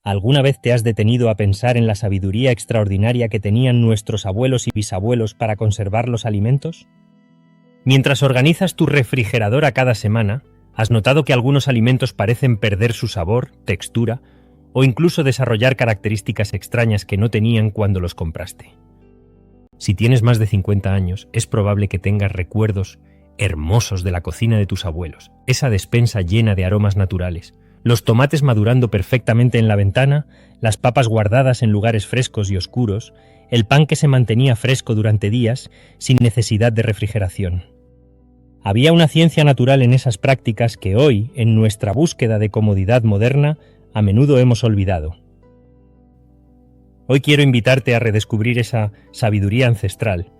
¿Alguna vez te has detenido a pensar en la sabiduría extraordinaria que tenían nuestros abuelos y bisabuelos para conservar los alimentos? Mientras organizas tu refrigeradora cada semana, ¿has notado que algunos alimentos parecen perder su sabor, textura o incluso desarrollar características extrañas que no tenían cuando los compraste? Si tienes más de 50 años, es probable que tengas recuerdos hermosos de la cocina de tus abuelos, esa despensa llena de aromas naturales, los tomates madurando perfectamente en la ventana, las papas guardadas en lugares frescos y oscuros, el pan que se mantenía fresco durante días sin necesidad de refrigeración. Había una ciencia natural en esas prácticas que hoy, en nuestra búsqueda de comodidad moderna, a menudo hemos olvidado. Hoy quiero invitarte a redescubrir esa sabiduría ancestral.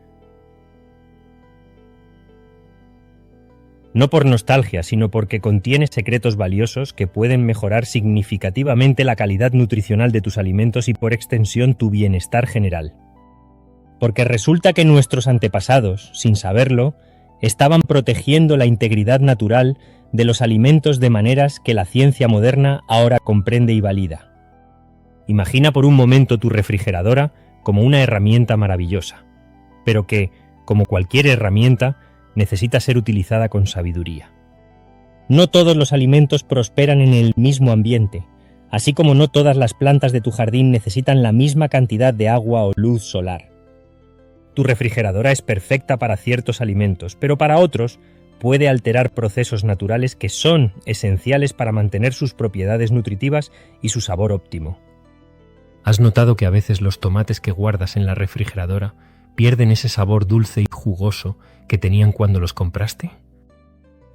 No por nostalgia, sino porque contiene secretos valiosos que pueden mejorar significativamente la calidad nutricional de tus alimentos y por extensión tu bienestar general. Porque resulta que nuestros antepasados, sin saberlo, estaban protegiendo la integridad natural de los alimentos de maneras que la ciencia moderna ahora comprende y valida. Imagina por un momento tu refrigeradora como una herramienta maravillosa, pero que, como cualquier herramienta, necesita ser utilizada con sabiduría. No todos los alimentos prosperan en el mismo ambiente, así como no todas las plantas de tu jardín necesitan la misma cantidad de agua o luz solar. Tu refrigeradora es perfecta para ciertos alimentos, pero para otros puede alterar procesos naturales que son esenciales para mantener sus propiedades nutritivas y su sabor óptimo. ¿Has notado que a veces los tomates que guardas en la refrigeradora pierden ese sabor dulce y jugoso que tenían cuando los compraste?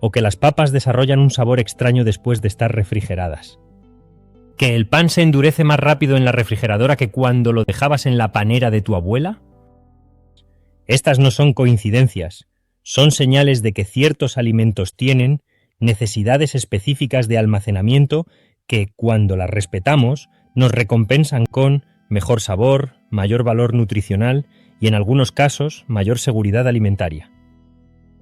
¿O que las papas desarrollan un sabor extraño después de estar refrigeradas? ¿Que el pan se endurece más rápido en la refrigeradora que cuando lo dejabas en la panera de tu abuela? Estas no son coincidencias, son señales de que ciertos alimentos tienen necesidades específicas de almacenamiento que, cuando las respetamos, nos recompensan con mejor sabor, mayor valor nutricional y, en algunos casos, mayor seguridad alimentaria.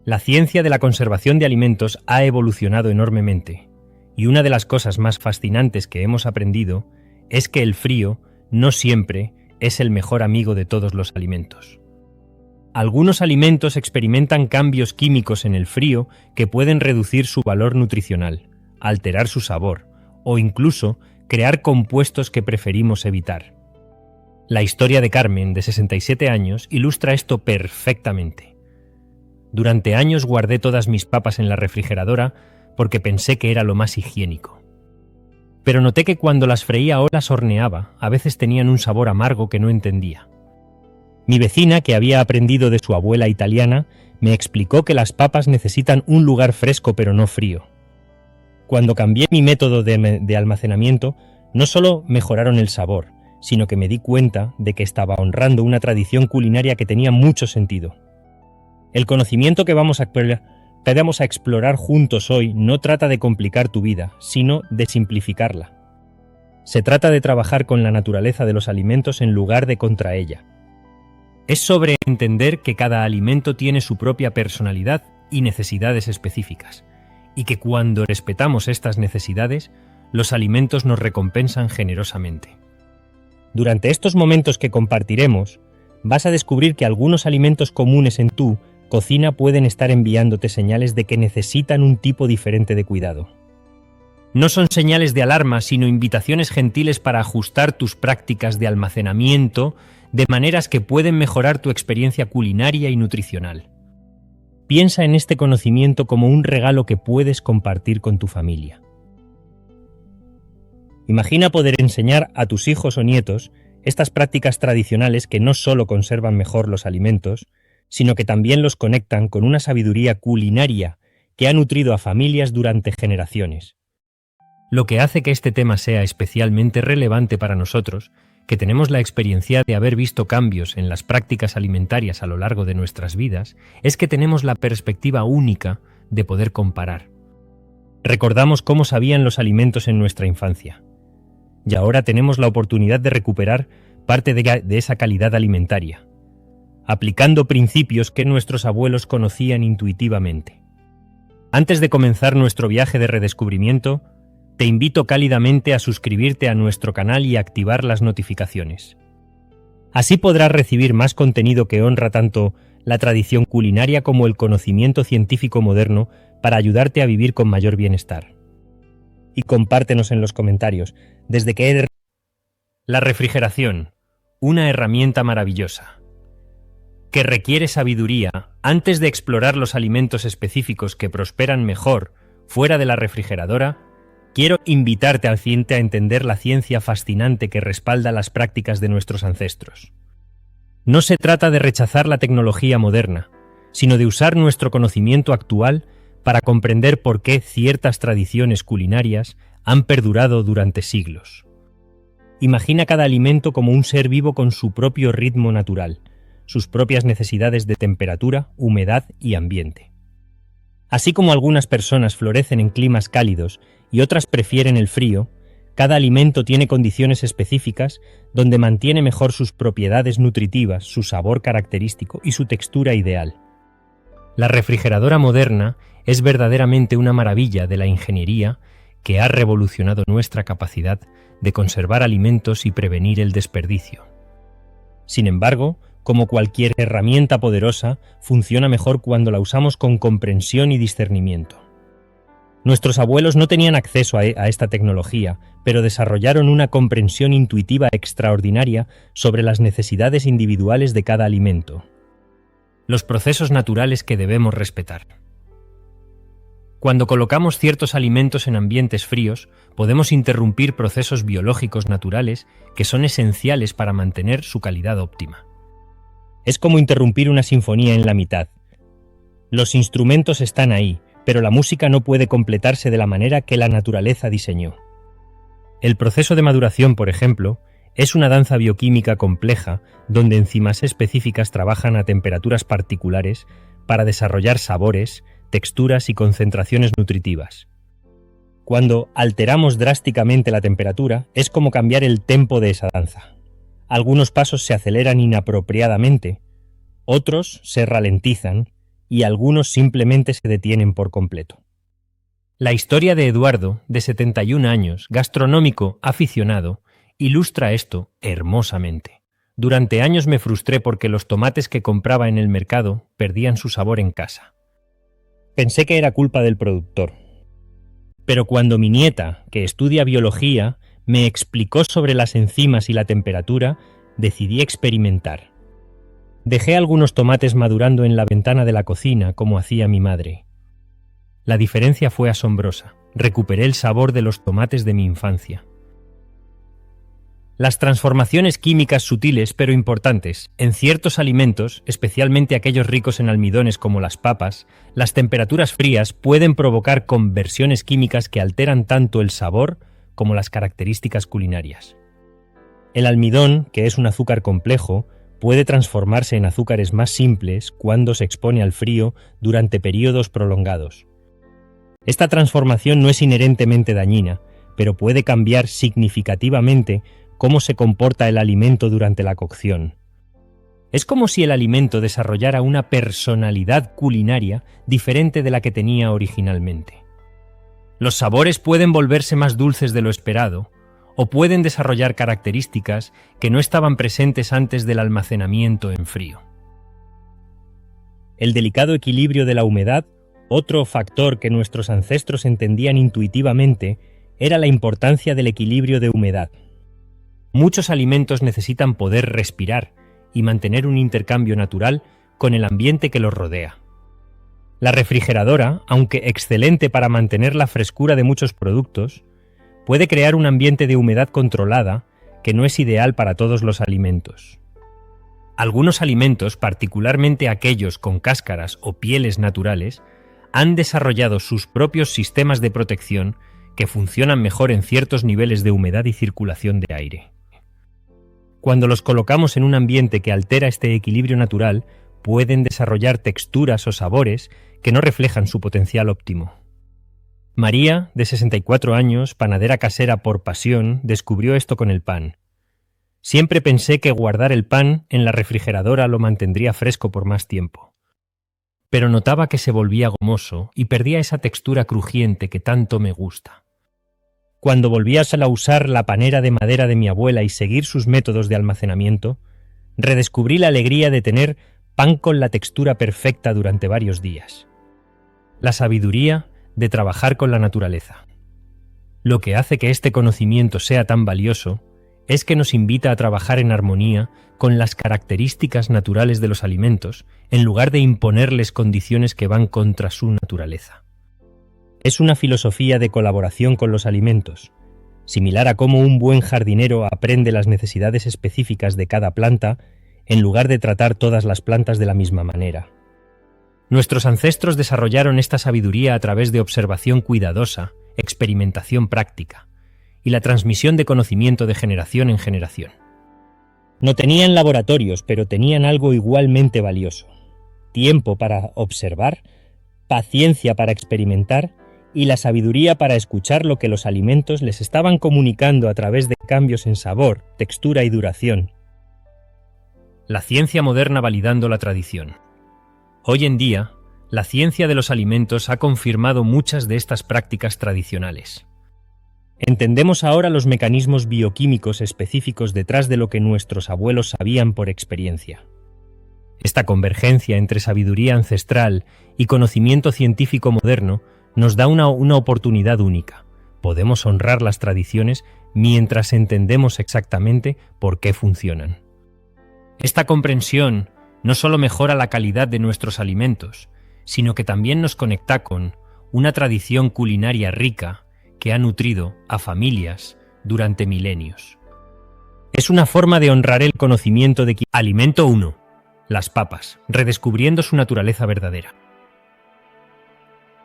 La ciencia de la conservación de alimentos ha evolucionado enormemente, y una de las cosas más fascinantes que hemos aprendido es que el frío no siempre es el mejor amigo de todos los alimentos. Algunos alimentos experimentan cambios químicos en el frío que pueden reducir su valor nutricional, alterar su sabor o incluso crear compuestos que preferimos evitar. La historia de Carmen, de 67 años, ilustra esto perfectamente. Durante años guardé todas mis papas en la refrigeradora porque pensé que era lo más higiénico. Pero noté que cuando las freía o las horneaba, a veces tenían un sabor amargo que no entendía. Mi vecina, que había aprendido de su abuela italiana, me explicó que las papas necesitan un lugar fresco pero no frío. Cuando cambié mi método de almacenamiento, no solo mejoraron el sabor, sino que me di cuenta de que estaba honrando una tradición culinaria que tenía mucho sentido. El conocimiento que vamos a explorar juntos hoy no trata de complicar tu vida, sino de simplificarla. Se trata de trabajar con la naturaleza de los alimentos en lugar de contra ella. Es sobre entender que cada alimento tiene su propia personalidad y necesidades específicas, y que cuando respetamos estas necesidades, los alimentos nos recompensan generosamente. Durante estos momentos que compartiremos, vas a descubrir que algunos alimentos comunes en tu cocina pueden estar enviándote señales de que necesitan un tipo diferente de cuidado. No son señales de alarma, sino invitaciones gentiles para ajustar tus prácticas de almacenamiento de maneras que pueden mejorar tu experiencia culinaria y nutricional. Piensa en este conocimiento como un regalo que puedes compartir con tu familia. Imagina poder enseñar a tus hijos o nietos estas prácticas tradicionales que no solo conservan mejor los alimentos, sino que también los conectan con una sabiduría culinaria que ha nutrido a familias durante generaciones. Lo que hace que este tema sea especialmente relevante para nosotros, que tenemos la experiencia de haber visto cambios en las prácticas alimentarias a lo largo de nuestras vidas, es que tenemos la perspectiva única de poder comparar. Recordamos cómo sabían los alimentos en nuestra infancia, y ahora tenemos la oportunidad de recuperar parte de esa calidad alimentaria, aplicando principios que nuestros abuelos conocían intuitivamente. Antes de comenzar nuestro viaje de redescubrimiento, te invito cálidamente a suscribirte a nuestro canal y activar las notificaciones. Así podrás recibir más contenido que honra tanto la tradición culinaria como el conocimiento científico moderno para ayudarte a vivir con mayor bienestar. Y compártenos en los comentarios, desde que la refrigeración, una herramienta maravillosa, que requiere sabiduría antes de explorar los alimentos específicos que prosperan mejor fuera de la refrigeradora. Quiero invitarte al siguiente a entender la ciencia fascinante que respalda las prácticas de nuestros ancestros. No se trata de rechazar la tecnología moderna, sino de usar nuestro conocimiento actual para comprender por qué ciertas tradiciones culinarias han perdurado durante siglos. Imagina cada alimento como un ser vivo con su propio ritmo natural, sus propias necesidades de temperatura, humedad y ambiente. Así como algunas personas florecen en climas cálidos y otras prefieren el frío, cada alimento tiene condiciones específicas donde mantiene mejor sus propiedades nutritivas, su sabor característico y su textura ideal. La refrigeradora moderna es verdaderamente una maravilla de la ingeniería que ha revolucionado nuestra capacidad de conservar alimentos y prevenir el desperdicio. Sin embargo, como cualquier herramienta poderosa, funciona mejor cuando la usamos con comprensión y discernimiento. Nuestros abuelos no tenían acceso a esta tecnología, pero desarrollaron una comprensión intuitiva extraordinaria sobre las necesidades individuales de cada alimento. Los procesos naturales que debemos respetar. Cuando colocamos ciertos alimentos en ambientes fríos, podemos interrumpir procesos biológicos naturales que son esenciales para mantener su calidad óptima. Es como interrumpir una sinfonía en la mitad. Los instrumentos están ahí, pero la música no puede completarse de la manera que la naturaleza diseñó. El proceso de maduración, por ejemplo, es una danza bioquímica compleja donde enzimas específicas trabajan a temperaturas particulares para desarrollar sabores, texturas y concentraciones nutritivas. Cuando alteramos drásticamente la temperatura, es como cambiar el tempo de esa danza. Algunos pasos se aceleran inapropiadamente, otros se ralentizan y algunos simplemente se detienen por completo. La historia de Eduardo, de 71 años, gastronómico aficionado, ilustra esto hermosamente. Durante años me frustré porque los tomates que compraba en el mercado perdían su sabor en casa. Pensé que era culpa del productor. Pero cuando mi nieta, que estudia biología, me explicó sobre las enzimas y la temperatura, decidí experimentar. Dejé algunos tomates madurando en la ventana de la cocina, como hacía mi madre. La diferencia fue asombrosa. Recuperé el sabor de los tomates de mi infancia. Las transformaciones químicas sutiles pero importantes en ciertos alimentos, especialmente aquellos ricos en almidones como las papas, las temperaturas frías pueden provocar conversiones químicas que alteran tanto el sabor como las características culinarias. El almidón, que es un azúcar complejo, puede transformarse en azúcares más simples cuando se expone al frío durante periodos prolongados. Esta transformación no es inherentemente dañina, pero puede cambiar significativamente cómo se comporta el alimento durante la cocción. Es como si el alimento desarrollara una personalidad culinaria diferente de la que tenía originalmente. Los sabores pueden volverse más dulces de lo esperado, o pueden desarrollar características que no estaban presentes antes del almacenamiento en frío. El delicado equilibrio de la humedad, otro factor que nuestros ancestros entendían intuitivamente, era la importancia del equilibrio de humedad. Muchos alimentos necesitan poder respirar y mantener un intercambio natural con el ambiente que los rodea. La refrigeradora, aunque excelente para mantener la frescura de muchos productos, puede crear un ambiente de humedad controlada que no es ideal para todos los alimentos. Algunos alimentos, particularmente aquellos con cáscaras o pieles naturales, han desarrollado sus propios sistemas de protección que funcionan mejor en ciertos niveles de humedad y circulación de aire. Cuando los colocamos en un ambiente que altera este equilibrio natural, pueden desarrollar texturas o sabores que no reflejan su potencial óptimo. María, de 64 años, panadera casera por pasión, descubrió esto con el pan. Siempre pensé que guardar el pan en la refrigeradora lo mantendría fresco por más tiempo. Pero notaba que se volvía gomoso y perdía esa textura crujiente que tanto me gusta. Cuando volví a usar la panera de madera de mi abuela y seguir sus métodos de almacenamiento, redescubrí la alegría de tener pan con la textura perfecta durante varios días. La sabiduría de trabajar con la naturaleza. Lo que hace que este conocimiento sea tan valioso es que nos invita a trabajar en armonía con las características naturales de los alimentos, en lugar de imponerles condiciones que van contra su naturaleza. Es una filosofía de colaboración con los alimentos, similar a cómo un buen jardinero aprende las necesidades específicas de cada planta, en lugar de tratar todas las plantas de la misma manera. Nuestros ancestros desarrollaron esta sabiduría a través de observación cuidadosa, experimentación práctica y la transmisión de conocimiento de generación en generación. No tenían laboratorios, pero tenían algo igualmente valioso: tiempo para observar, paciencia para experimentar y la sabiduría para escuchar lo que los alimentos les estaban comunicando a través de cambios en sabor, textura y duración. La ciencia moderna validando la tradición. Hoy en día, la ciencia de los alimentos ha confirmado muchas de estas prácticas tradicionales. Entendemos ahora los mecanismos bioquímicos específicos detrás de lo que nuestros abuelos sabían por experiencia. Esta convergencia entre sabiduría ancestral y conocimiento científico moderno nos da una oportunidad única. Podemos honrar las tradiciones mientras entendemos exactamente por qué funcionan. Esta comprensión no solo mejora la calidad de nuestros alimentos, sino que también nos conecta con una tradición culinaria rica que ha nutrido a familias durante milenios. Es una forma de honrar el conocimiento de Alimento 1. Las papas, redescubriendo su naturaleza verdadera.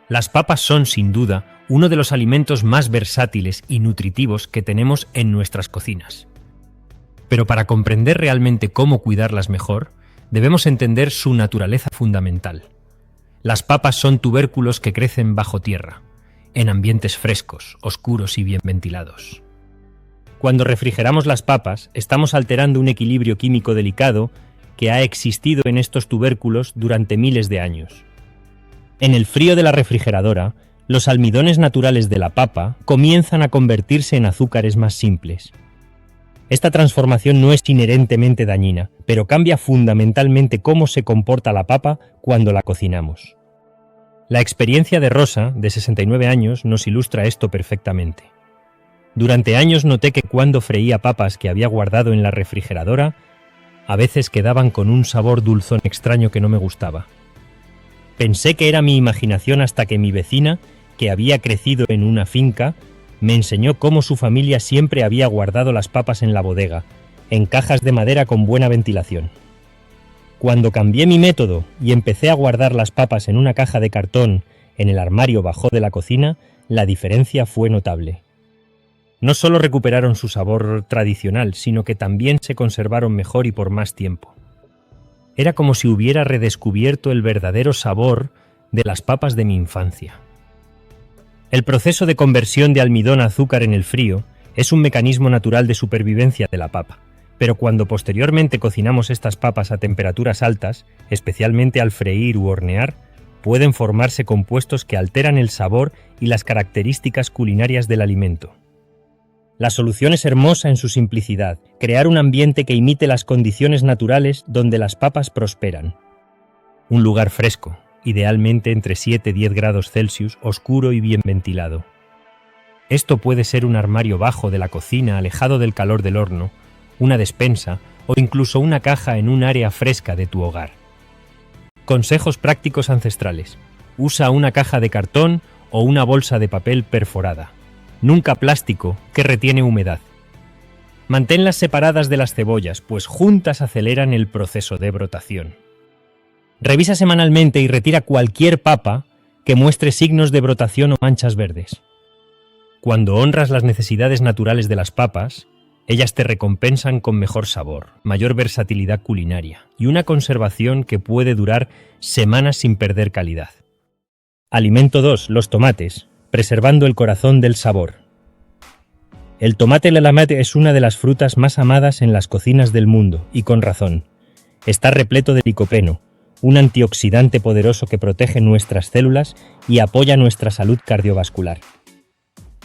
Las papas son, sin duda, uno de los alimentos más versátiles y nutritivos que tenemos en nuestras cocinas. Pero para comprender realmente cómo cuidarlas mejor, debemos entender su naturaleza fundamental. Las papas son tubérculos que crecen bajo tierra, en ambientes frescos, oscuros y bien ventilados. Cuando refrigeramos las papas, estamos alterando un equilibrio químico delicado que ha existido en estos tubérculos durante miles de años. En el frío de la refrigeradora, los almidones naturales de la papa comienzan a convertirse en azúcares más simples. Esta transformación no es inherentemente dañina, pero cambia fundamentalmente cómo se comporta la papa cuando la cocinamos. La experiencia de Rosa, de 69 años, nos ilustra esto perfectamente. Durante años noté que cuando freía papas que había guardado en la refrigeradora, a veces quedaban con un sabor dulzón extraño que no me gustaba. Pensé que era mi imaginación hasta que mi vecina, que había crecido en una finca, me enseñó cómo su familia siempre había guardado las papas en la bodega, en cajas de madera con buena ventilación. Cuando cambié mi método y empecé a guardar las papas en una caja de cartón en el armario bajo de la cocina, la diferencia fue notable. No solo recuperaron su sabor tradicional, sino que también se conservaron mejor y por más tiempo. Era como si hubiera redescubierto el verdadero sabor de las papas de mi infancia. El proceso de conversión de almidón a azúcar en el frío es un mecanismo natural de supervivencia de la papa, pero cuando posteriormente cocinamos estas papas a temperaturas altas, especialmente al freír u hornear, pueden formarse compuestos que alteran el sabor y las características culinarias del alimento. La solución es hermosa en su simplicidad: crear un ambiente que imite las condiciones naturales donde las papas prosperan. Un lugar fresco, idealmente entre 7 y 10 grados Celsius, oscuro y bien ventilado. Esto puede ser un armario bajo de la cocina alejado del calor del horno, una despensa o incluso una caja en un área fresca de tu hogar. Consejos prácticos ancestrales. Usa una caja de cartón o una bolsa de papel perforada. Nunca plástico, que retiene humedad. Manténlas separadas de las cebollas, pues juntas aceleran el proceso de brotación. Revisa semanalmente y retira cualquier papa que muestre signos de brotación o manchas verdes. Cuando honras las necesidades naturales de las papas, ellas te recompensan con mejor sabor, mayor versatilidad culinaria y una conservación que puede durar semanas sin perder calidad. Alimento 2. Los tomates, preservando el corazón del sabor. El tomate lamate es una de las frutas más amadas en las cocinas del mundo, y con razón. Está repleto de licopeno, un antioxidante poderoso que protege nuestras células y apoya nuestra salud cardiovascular.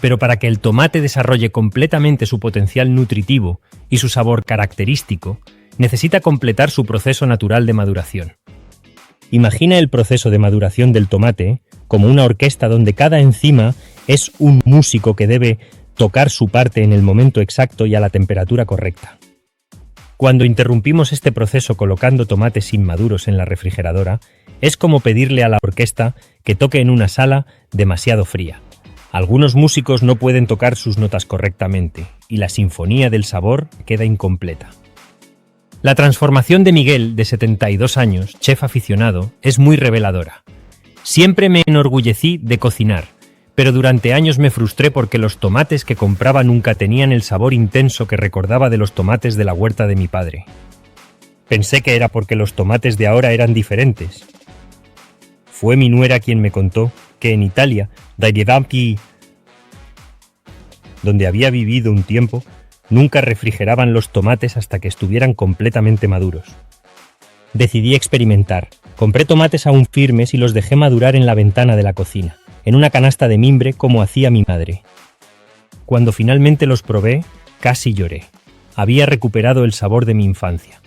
Pero para que el tomate desarrolle completamente su potencial nutritivo y su sabor característico, necesita completar su proceso natural de maduración. Imagina el proceso de maduración del tomate como una orquesta donde cada enzima es un músico que debe tocar su parte en el momento exacto y a la temperatura correcta. Cuando interrumpimos este proceso colocando tomates inmaduros en la refrigeradora, es como pedirle a la orquesta que toque en una sala demasiado fría. Algunos músicos no pueden tocar sus notas correctamente y la sinfonía del sabor queda incompleta. La transformación de Miguel, de 72 años, chef aficionado, es muy reveladora. Siempre me enorgullecí de cocinar, pero durante años me frustré porque los tomates que compraba nunca tenían el sabor intenso que recordaba de los tomates de la huerta de mi padre. Pensé que era porque los tomates de ahora eran diferentes. Fue mi nuera quien me contó que en Italia, donde había vivido un tiempo, nunca refrigeraban los tomates hasta que estuvieran completamente maduros. Decidí experimentar. Compré tomates aún firmes y los dejé madurar en la ventana de la cocina, en una canasta de mimbre como hacía mi madre. Cuando finalmente los probé, casi lloré. Había recuperado el sabor de mi infancia.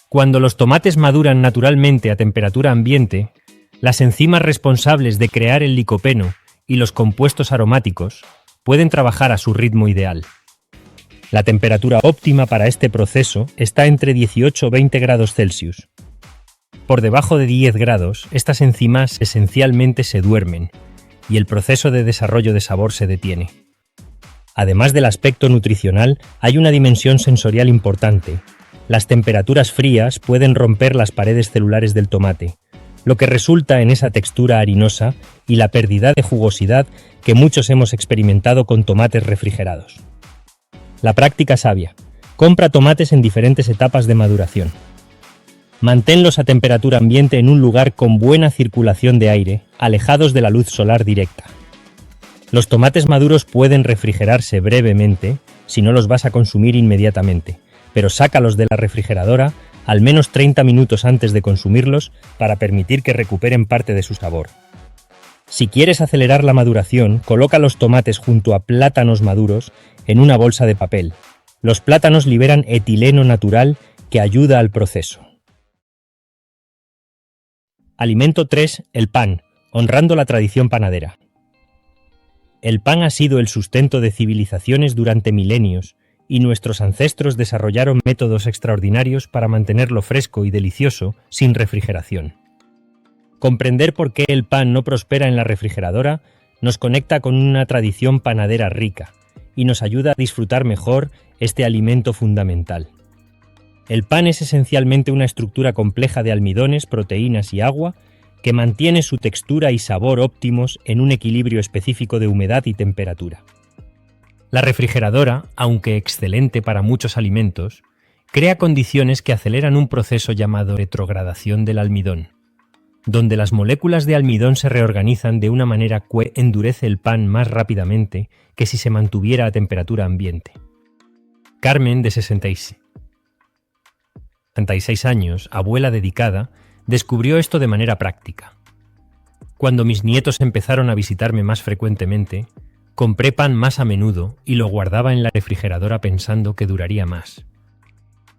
Cuando los tomates maduran naturalmente a temperatura ambiente, las enzimas responsables de crear el licopeno y los compuestos aromáticos pueden trabajar a su ritmo ideal. La temperatura óptima para este proceso está entre 18 y 20 grados Celsius. Por debajo de 10 grados, estas enzimas esencialmente se duermen y el proceso de desarrollo de sabor se detiene. Además del aspecto nutricional, hay una dimensión sensorial importante. Las temperaturas frías pueden romper las paredes celulares del tomate, lo que resulta en esa textura harinosa y la pérdida de jugosidad que muchos hemos experimentado con tomates refrigerados. La práctica sabia. Compra tomates en diferentes etapas de maduración. Manténlos a temperatura ambiente en un lugar con buena circulación de aire, alejados de la luz solar directa. Los tomates maduros pueden refrigerarse brevemente si no los vas a consumir inmediatamente, pero sácalos de la refrigeradora al menos 30 minutos antes de consumirlos para permitir que recuperen parte de su sabor. Si quieres acelerar la maduración, coloca los tomates junto a plátanos maduros en una bolsa de papel. Los plátanos liberan etileno natural que ayuda al proceso. Alimento 3. El pan, honrando la tradición panadera. El pan ha sido el sustento de civilizaciones durante milenios, y nuestros ancestros desarrollaron métodos extraordinarios para mantenerlo fresco y delicioso sin refrigeración. Comprender por qué el pan no prospera en la refrigeradora nos conecta con una tradición panadera rica y nos ayuda a disfrutar mejor este alimento fundamental. El pan es esencialmente una estructura compleja de almidones, proteínas y agua que mantiene su textura y sabor óptimos en un equilibrio específico de humedad y temperatura. La refrigeradora, aunque excelente para muchos alimentos, crea condiciones que aceleran un proceso llamado retrogradación del almidón, donde las moléculas de almidón se reorganizan de una manera que endurece el pan más rápidamente que si se mantuviera a temperatura ambiente. Carmen, de 66 años, abuela dedicada, descubrió esto de manera práctica. Cuando mis nietos empezaron a visitarme más frecuentemente, compré pan más a menudo y lo guardaba en la refrigeradora pensando que duraría más.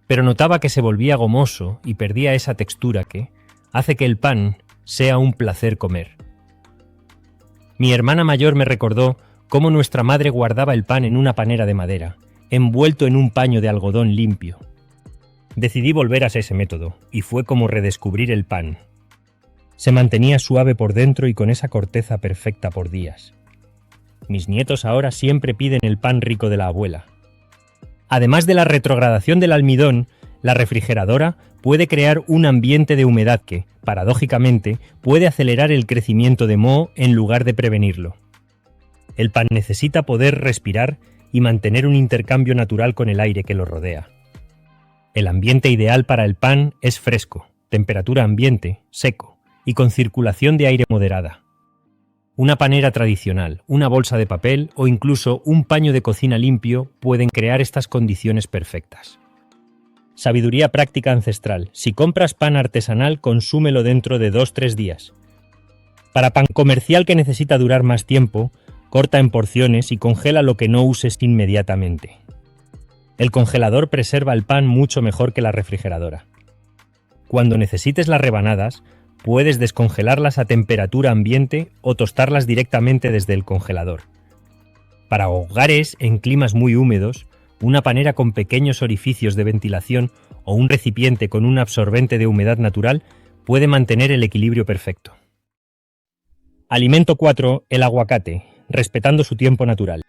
Pero notaba que se volvía gomoso y perdía esa textura que hace que el pan sea un placer comer. Mi hermana mayor me recordó cómo nuestra madre guardaba el pan en una panera de madera, envuelto en un paño de algodón limpio. Decidí volver a ese método, y fue como redescubrir el pan. Se mantenía suave por dentro y con esa corteza perfecta por días. Mis nietos ahora siempre piden el pan rico de la abuela. Además de la retrogradación del almidón, la refrigeradora puede crear un ambiente de humedad que, paradójicamente, puede acelerar el crecimiento de moho en lugar de prevenirlo. El pan necesita poder respirar y mantener un intercambio natural con el aire que lo rodea. El ambiente ideal para el pan es fresco, temperatura ambiente, seco y con circulación de aire moderada. Una panera tradicional, una bolsa de papel o incluso un paño de cocina limpio pueden crear estas condiciones perfectas. Sabiduría práctica ancestral. Si compras pan artesanal, consúmelo dentro de 2-3 días. Para pan comercial que necesita durar más tiempo, corta en porciones y congela lo que no uses inmediatamente. El congelador preserva el pan mucho mejor que la refrigeradora. Cuando necesites las rebanadas, puedes descongelarlas a temperatura ambiente o tostarlas directamente desde el congelador. Para hogares en climas muy húmedos, una panera con pequeños orificios de ventilación o un recipiente con un absorbente de humedad natural puede mantener el equilibrio perfecto. Alimento 4. El aguacate, respetando su tiempo natural.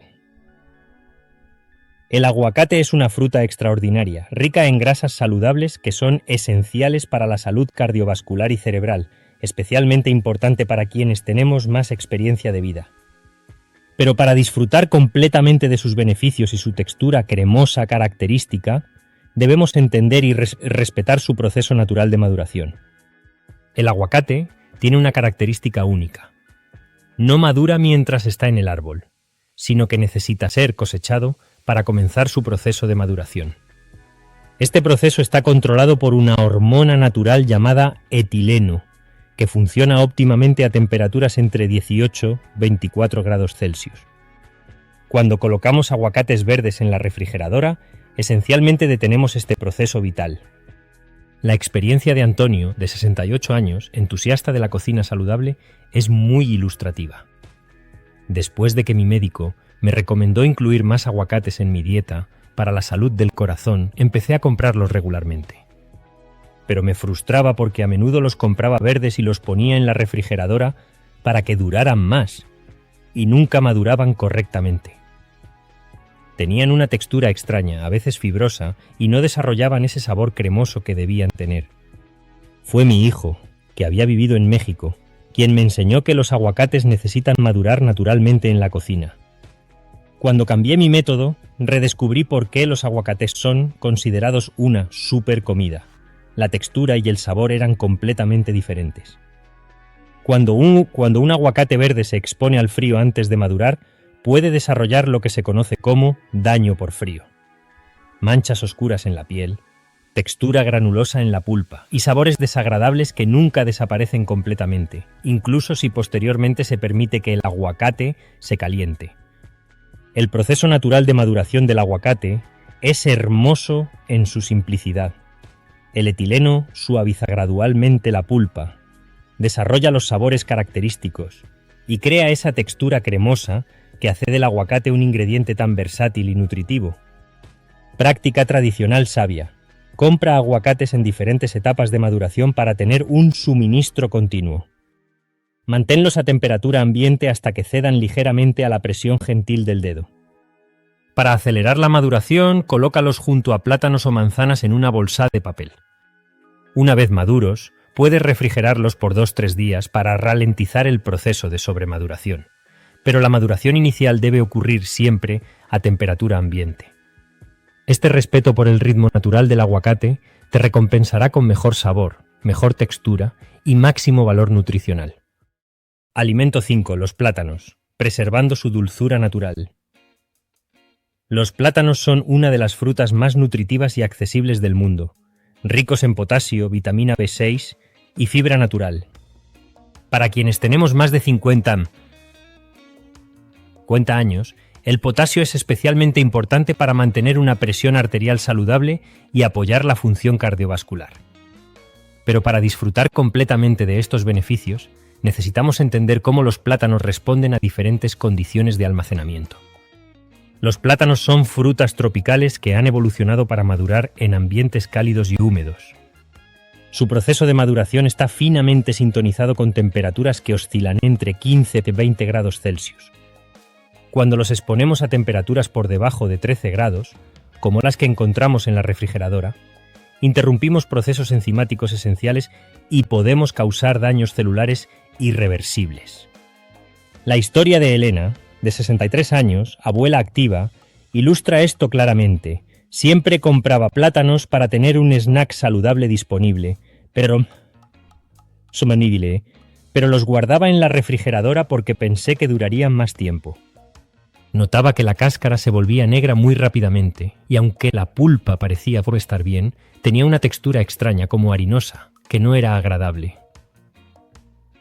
El aguacate es una fruta extraordinaria, rica en grasas saludables que son esenciales para la salud cardiovascular y cerebral, especialmente importante para quienes tenemos más experiencia de vida. Pero para disfrutar completamente de sus beneficios y su textura cremosa característica, debemos entender y respetar su proceso natural de maduración. El aguacate tiene una característica única. No madura mientras está en el árbol, sino que necesita ser cosechado para comenzar su proceso de maduración. Este proceso está controlado por una hormona natural llamada etileno, que funciona óptimamente a temperaturas entre 18 y 24 grados Celsius. Cuando colocamos aguacates verdes en la refrigeradora, esencialmente detenemos este proceso vital. La experiencia de Antonio, de 68 años, entusiasta de la cocina saludable, es muy ilustrativa. Después de que mi médico me recomendó incluir más aguacates en mi dieta para la salud del corazón, empecé a comprarlos regularmente. Pero me frustraba porque a menudo los compraba verdes y los ponía en la refrigeradora para que duraran más, y nunca maduraban correctamente. Tenían una textura extraña, a veces fibrosa, y no desarrollaban ese sabor cremoso que debían tener. Fue mi hijo, que había vivido en México, quien me enseñó que los aguacates necesitan madurar naturalmente en la cocina. Cuando cambié mi método, redescubrí por qué los aguacates son considerados una super comida. La textura y el sabor eran completamente diferentes. Cuando un aguacate verde se expone al frío antes de madurar, puede desarrollar lo que se conoce como daño por frío. Manchas oscuras en la piel, textura granulosa en la pulpa y sabores desagradables que nunca desaparecen completamente, incluso si posteriormente se permite que el aguacate se caliente. El proceso natural de maduración del aguacate es hermoso en su simplicidad. El etileno suaviza gradualmente la pulpa, desarrolla los sabores característicos y crea esa textura cremosa que hace del aguacate un ingrediente tan versátil y nutritivo. Práctica tradicional sabia. Compra aguacates en diferentes etapas de maduración para tener un suministro continuo. Manténlos a temperatura ambiente hasta que cedan ligeramente a la presión gentil del dedo. Para acelerar la maduración, colócalos junto a plátanos o manzanas en una bolsa de papel. Una vez maduros, puedes refrigerarlos por 2-3 días para ralentizar el proceso de sobremaduración. Pero la maduración inicial debe ocurrir siempre a temperatura ambiente. Este respeto por el ritmo natural del aguacate te recompensará con mejor sabor, mejor textura y máximo valor nutricional. Alimento 5. Los plátanos, preservando su dulzura natural. Los plátanos son una de las frutas más nutritivas y accesibles del mundo, ricos en potasio, vitamina B6 y fibra natural. Para quienes tenemos más de 50 años, el potasio es especialmente importante para mantener una presión arterial saludable y apoyar la función cardiovascular. Pero para disfrutar completamente de estos beneficios, necesitamos entender cómo los plátanos responden a diferentes condiciones de almacenamiento. Los plátanos son frutas tropicales que han evolucionado para madurar en ambientes cálidos y húmedos. Su proceso de maduración está finamente sintonizado con temperaturas que oscilan entre 15 y 20 grados Celsius. Cuando los exponemos a temperaturas por debajo de 13 grados, como las que encontramos en la refrigeradora, interrumpimos procesos enzimáticos esenciales y podemos causar daños celulares irreversibles. La historia de Elena, de 63 años, abuela activa, ilustra esto claramente. Siempre compraba plátanos para tener un snack saludable disponible, pero los guardaba en la refrigeradora porque pensé que durarían más tiempo. Notaba que la cáscara se volvía negra muy rápidamente, y aunque la pulpa parecía por estar bien, tenía una textura extraña como harinosa, que no era agradable.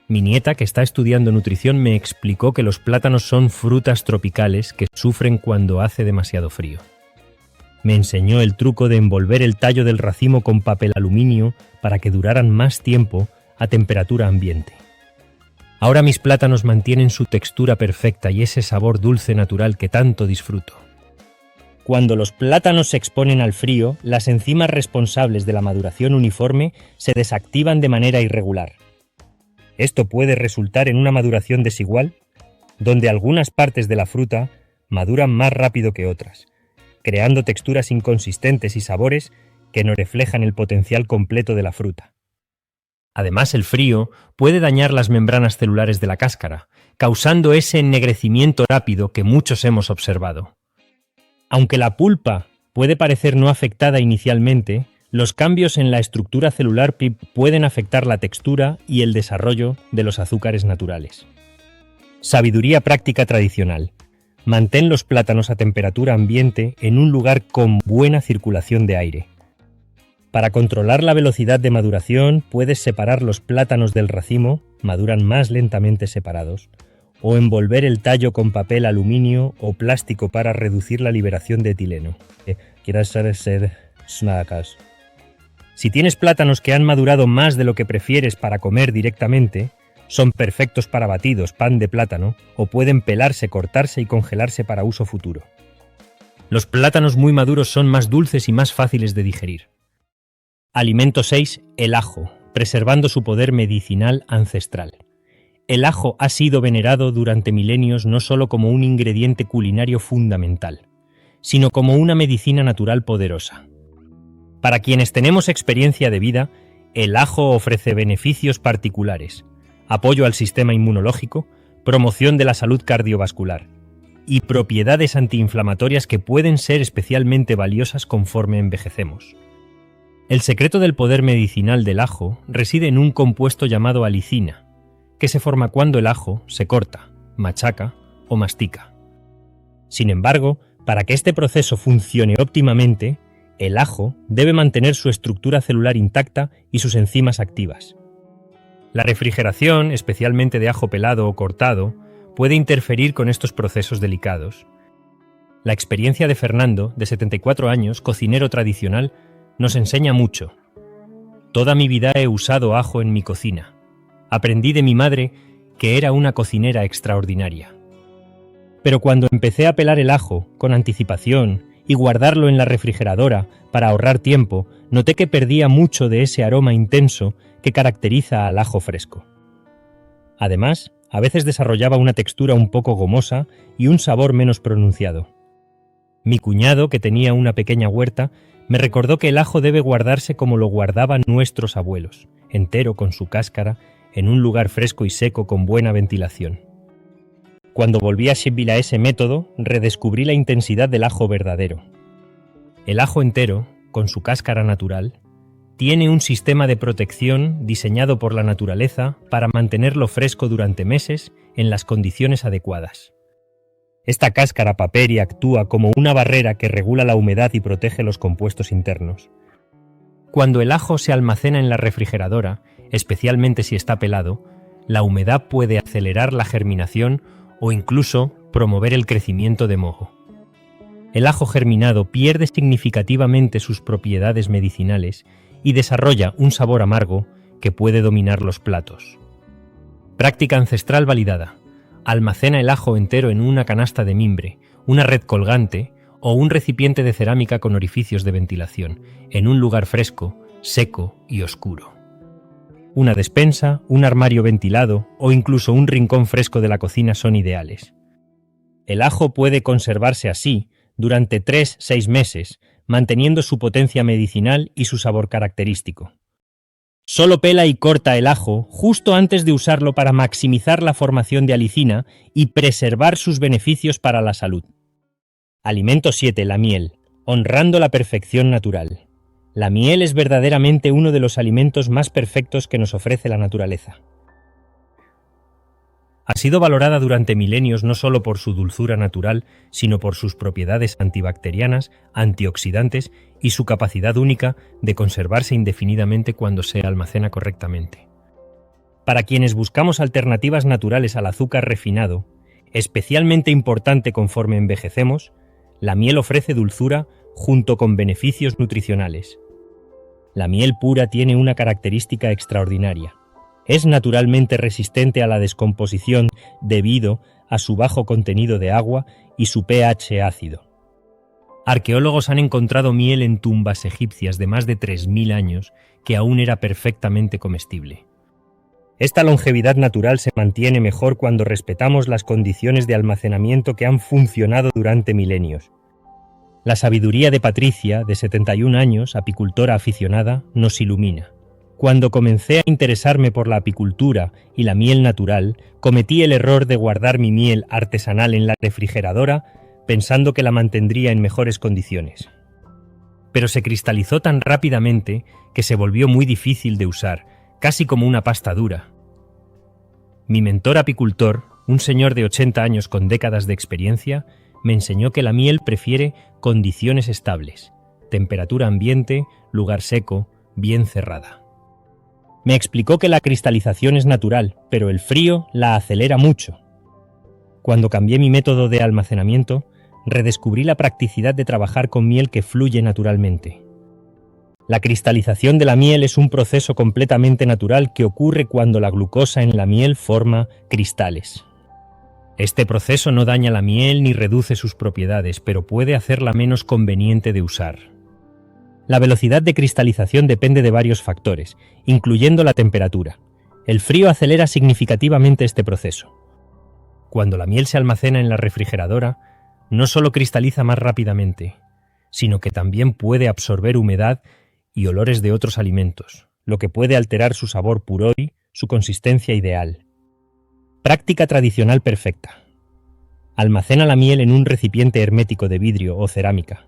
Mi nieta, que está estudiando nutrición, me explicó que los plátanos son frutas tropicales que sufren cuando hace demasiado frío. Me enseñó el truco de envolver el tallo del racimo con papel aluminio para que duraran más tiempo a temperatura ambiente. Ahora mis plátanos mantienen su textura perfecta y ese sabor dulce natural que tanto disfruto. Cuando los plátanos se exponen al frío, las enzimas responsables de la maduración uniforme se desactivan de manera irregular. Esto puede resultar en una maduración desigual, donde algunas partes de la fruta maduran más rápido que otras, creando texturas inconsistentes y sabores que no reflejan el potencial completo de la fruta. Además, el frío puede dañar las membranas celulares de la cáscara, causando ese ennegrecimiento rápido que muchos hemos observado. Aunque la pulpa puede parecer no afectada inicialmente, los cambios en la estructura celular pueden afectar la textura y el desarrollo de los azúcares naturales. Sabiduría práctica tradicional. Mantén los plátanos a temperatura ambiente en un lugar con buena circulación de aire. Para controlar la velocidad de maduración, puedes separar los plátanos del racimo, maduran más lentamente separados, o envolver el tallo con papel aluminio o plástico para reducir la liberación de etileno. Si tienes plátanos que han madurado más de lo que prefieres para comer directamente, son perfectos para batidos, pan de plátano, o pueden pelarse, cortarse y congelarse para uso futuro. Los plátanos muy maduros son más dulces y más fáciles de digerir. Alimento 6. El ajo, preservando su poder medicinal ancestral. El ajo ha sido venerado durante milenios no solo como un ingrediente culinario fundamental, sino como una medicina natural poderosa. Para quienes tenemos experiencia de vida, el ajo ofrece beneficios particulares: apoyo al sistema inmunológico, promoción de la salud cardiovascular y propiedades antiinflamatorias que pueden ser especialmente valiosas conforme envejecemos. El secreto del poder medicinal del ajo reside en un compuesto llamado alicina, que se forma cuando el ajo se corta, machaca o mastica. Sin embargo, para que este proceso funcione óptimamente, el ajo debe mantener su estructura celular intacta y sus enzimas activas. La refrigeración, especialmente de ajo pelado o cortado, puede interferir con estos procesos delicados. La experiencia de Fernando, de 74 años, cocinero tradicional, nos enseña mucho. Toda mi vida he usado ajo en mi cocina. Aprendí de mi madre que era una cocinera extraordinaria. Pero cuando empecé a pelar el ajo con anticipación y guardarlo en la refrigeradora para ahorrar tiempo, noté que perdía mucho de ese aroma intenso que caracteriza al ajo fresco. Además, a veces desarrollaba una textura un poco gomosa y un sabor menos pronunciado. Mi cuñado, que tenía una pequeña huerta, me recordó que el ajo debe guardarse como lo guardaban nuestros abuelos, entero con su cáscara, en un lugar fresco y seco con buena ventilación. Cuando volví a Sheffield a ese método, redescubrí la intensidad del ajo verdadero. El ajo entero, con su cáscara natural, tiene un sistema de protección diseñado por la naturaleza para mantenerlo fresco durante meses en las condiciones adecuadas. Esta cáscara paperia actúa como una barrera que regula la humedad y protege los compuestos internos. Cuando el ajo se almacena en la refrigeradora, especialmente si está pelado, la humedad puede acelerar la germinación o incluso promover el crecimiento de moho. El ajo germinado pierde significativamente sus propiedades medicinales y desarrolla un sabor amargo que puede dominar los platos. Práctica ancestral validada. Almacena el ajo entero en una canasta de mimbre, una red colgante o un recipiente de cerámica con orificios de ventilación, en un lugar fresco, seco y oscuro. Una despensa, un armario ventilado o incluso un rincón fresco de la cocina son ideales. El ajo puede conservarse así durante 3-6 meses, manteniendo su potencia medicinal y su sabor característico. Solo pela y corta el ajo justo antes de usarlo para maximizar la formación de alicina y preservar sus beneficios para la salud. Alimento 7. La miel, honrando la perfección natural. La miel es verdaderamente uno de los alimentos más perfectos que nos ofrece la naturaleza. Ha sido valorada durante milenios no solo por su dulzura natural, sino por sus propiedades antibacterianas, antioxidantes y su capacidad única de conservarse indefinidamente cuando se almacena correctamente. Para quienes buscamos alternativas naturales al azúcar refinado, especialmente importante conforme envejecemos, la miel ofrece dulzura junto con beneficios nutricionales. La miel pura tiene una característica extraordinaria. Es naturalmente resistente a la descomposición debido a su bajo contenido de agua y su pH ácido. Arqueólogos han encontrado miel en tumbas egipcias de más de 3000 años que aún era perfectamente comestible. Esta longevidad natural se mantiene mejor cuando respetamos las condiciones de almacenamiento que han funcionado durante milenios. La sabiduría de Patricia, de 71 años, apicultora aficionada, nos ilumina. Cuando comencé a interesarme por la apicultura y la miel natural, cometí el error de guardar mi miel artesanal en la refrigeradora pensando que la mantendría en mejores condiciones. Pero se cristalizó tan rápidamente que se volvió muy difícil de usar, casi como una pasta dura. Mi mentor apicultor, un señor de 80 años con décadas de experiencia, me enseñó que la miel prefiere condiciones estables, temperatura ambiente, lugar seco, bien cerrada. Me explicó que la cristalización es natural, pero el frío la acelera mucho. Cuando cambié mi método de almacenamiento, redescubrí la practicidad de trabajar con miel que fluye naturalmente. La cristalización de la miel es un proceso completamente natural que ocurre cuando la glucosa en la miel forma cristales. Este proceso no daña la miel ni reduce sus propiedades, pero puede hacerla menos conveniente de usar. La velocidad de cristalización depende de varios factores, incluyendo la temperatura. El frío acelera significativamente este proceso. Cuando la miel se almacena en la refrigeradora, no solo cristaliza más rápidamente, sino que también puede absorber humedad y olores de otros alimentos, lo que puede alterar su sabor puro y su consistencia ideal. Práctica tradicional perfecta. Almacena la miel en un recipiente hermético de vidrio o cerámica,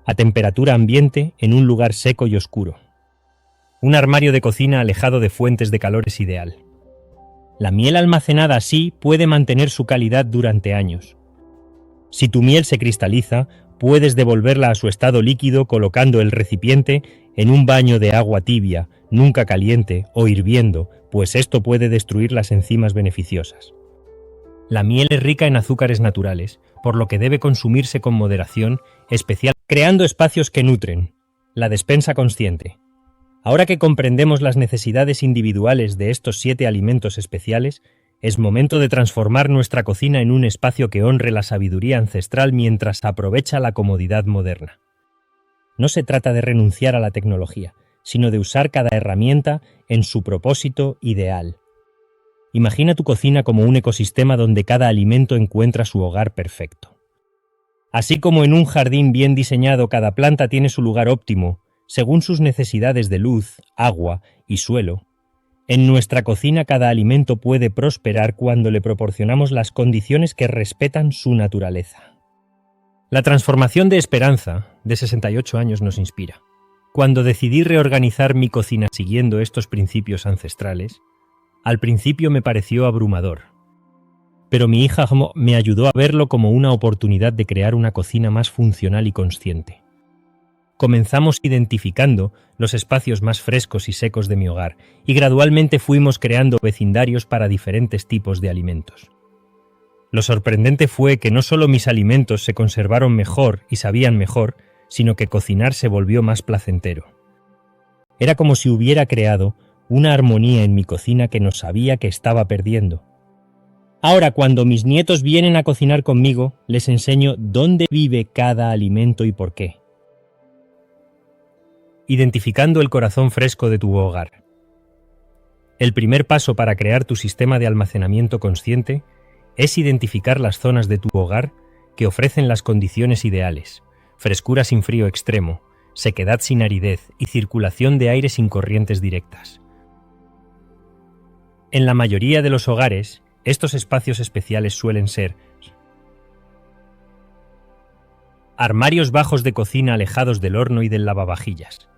a temperatura ambiente en un lugar seco y oscuro. Un armario de cocina alejado de fuentes de calor es ideal. La miel almacenada así puede mantener su calidad durante años. Si tu miel se cristaliza, puedes devolverla a su estado líquido colocando el recipiente en un baño de agua tibia, nunca caliente o hirviendo, pues esto puede destruir las enzimas beneficiosas. La miel es rica en azúcares naturales, por lo que debe consumirse con moderación, especialmente creando espacios que nutren. La despensa consciente. Ahora que comprendemos las necesidades individuales de estos 7 alimentos especiales, es momento de transformar nuestra cocina en un espacio que honre la sabiduría ancestral mientras aprovecha la comodidad moderna. No se trata de renunciar a la tecnología, sino de usar cada herramienta en su propósito ideal. Imagina tu cocina como un ecosistema donde cada alimento encuentra su hogar perfecto. Así como en un jardín bien diseñado cada planta tiene su lugar óptimo, según sus necesidades de luz, agua y suelo, en nuestra cocina cada alimento puede prosperar cuando le proporcionamos las condiciones que respetan su naturaleza. La transformación de Esperanza, de 68 años, nos inspira. Cuando decidí reorganizar mi cocina siguiendo estos principios ancestrales, al principio me pareció abrumador, pero mi hija me ayudó a verlo como una oportunidad de crear una cocina más funcional y consciente. Comenzamos identificando los espacios más frescos y secos de mi hogar y gradualmente fuimos creando vecindarios para diferentes tipos de alimentos. Lo sorprendente fue que no solo mis alimentos se conservaron mejor y sabían mejor, sino que cocinar se volvió más placentero. Era como si hubiera creado una armonía en mi cocina que no sabía que estaba perdiendo. Ahora, cuando mis nietos vienen a cocinar conmigo, les enseño dónde vive cada alimento y por qué. Identificando el corazón fresco de tu hogar. El primer paso para crear tu sistema de almacenamiento consciente es identificar las zonas de tu hogar que ofrecen las condiciones ideales: frescura sin frío extremo, sequedad sin aridez y circulación de aire sin corrientes directas. En la mayoría de los hogares, estos espacios especiales suelen ser armarios bajos de cocina alejados del horno y del lavavajillas,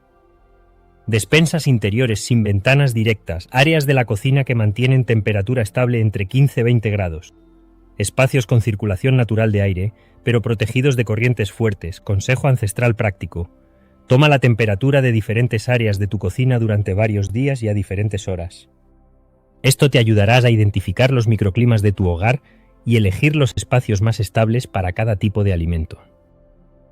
despensas interiores sin ventanas directas, áreas de la cocina que mantienen temperatura estable entre 15 y 20 grados, espacios con circulación natural de aire, pero protegidos de corrientes fuertes. Consejo ancestral práctico: toma la temperatura de diferentes áreas de tu cocina durante varios días y a diferentes horas. Esto te ayudará a identificar los microclimas de tu hogar y elegir los espacios más estables para cada tipo de alimento.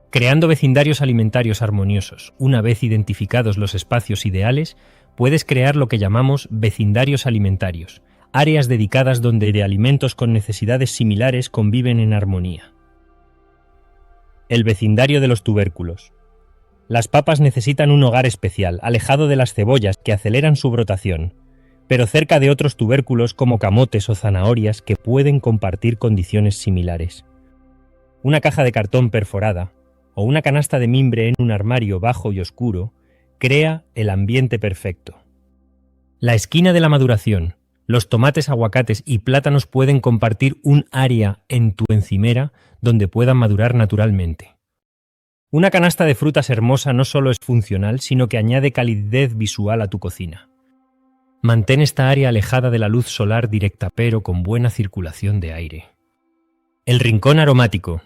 Creando vecindarios alimentarios armoniosos, una vez identificados los espacios ideales, puedes crear lo que llamamos vecindarios alimentarios, áreas dedicadas donde de alimentos con necesidades similares conviven en armonía. El vecindario de los tubérculos. Las papas necesitan un hogar especial, alejado de las cebollas que aceleran su brotación, pero cerca de otros tubérculos como camotes o zanahorias que pueden compartir condiciones similares. Una caja de cartón perforada o una canasta de mimbre en un armario bajo y oscuro crea el ambiente perfecto. La esquina de la maduración. Los tomates, aguacates y plátanos pueden compartir un área en tu encimera donde puedan madurar naturalmente. Una canasta de frutas hermosa no solo es funcional, sino que añade calidez visual a tu cocina. Mantén esta área alejada de la luz solar directa, pero con buena circulación de aire. El rincón aromático.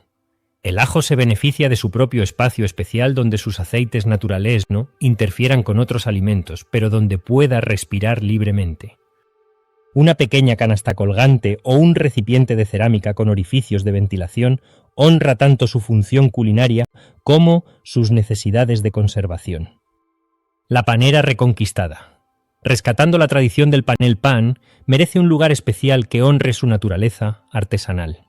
El ajo se beneficia de su propio espacio especial donde sus aceites naturales no interfieran con otros alimentos, pero donde pueda respirar libremente. Una pequeña canasta colgante o un recipiente de cerámica con orificios de ventilación honra tanto su función culinaria como sus necesidades de conservación. La panera reconquistada. Rescatando la tradición del panel pan, merece un lugar especial que honre su naturaleza artesanal.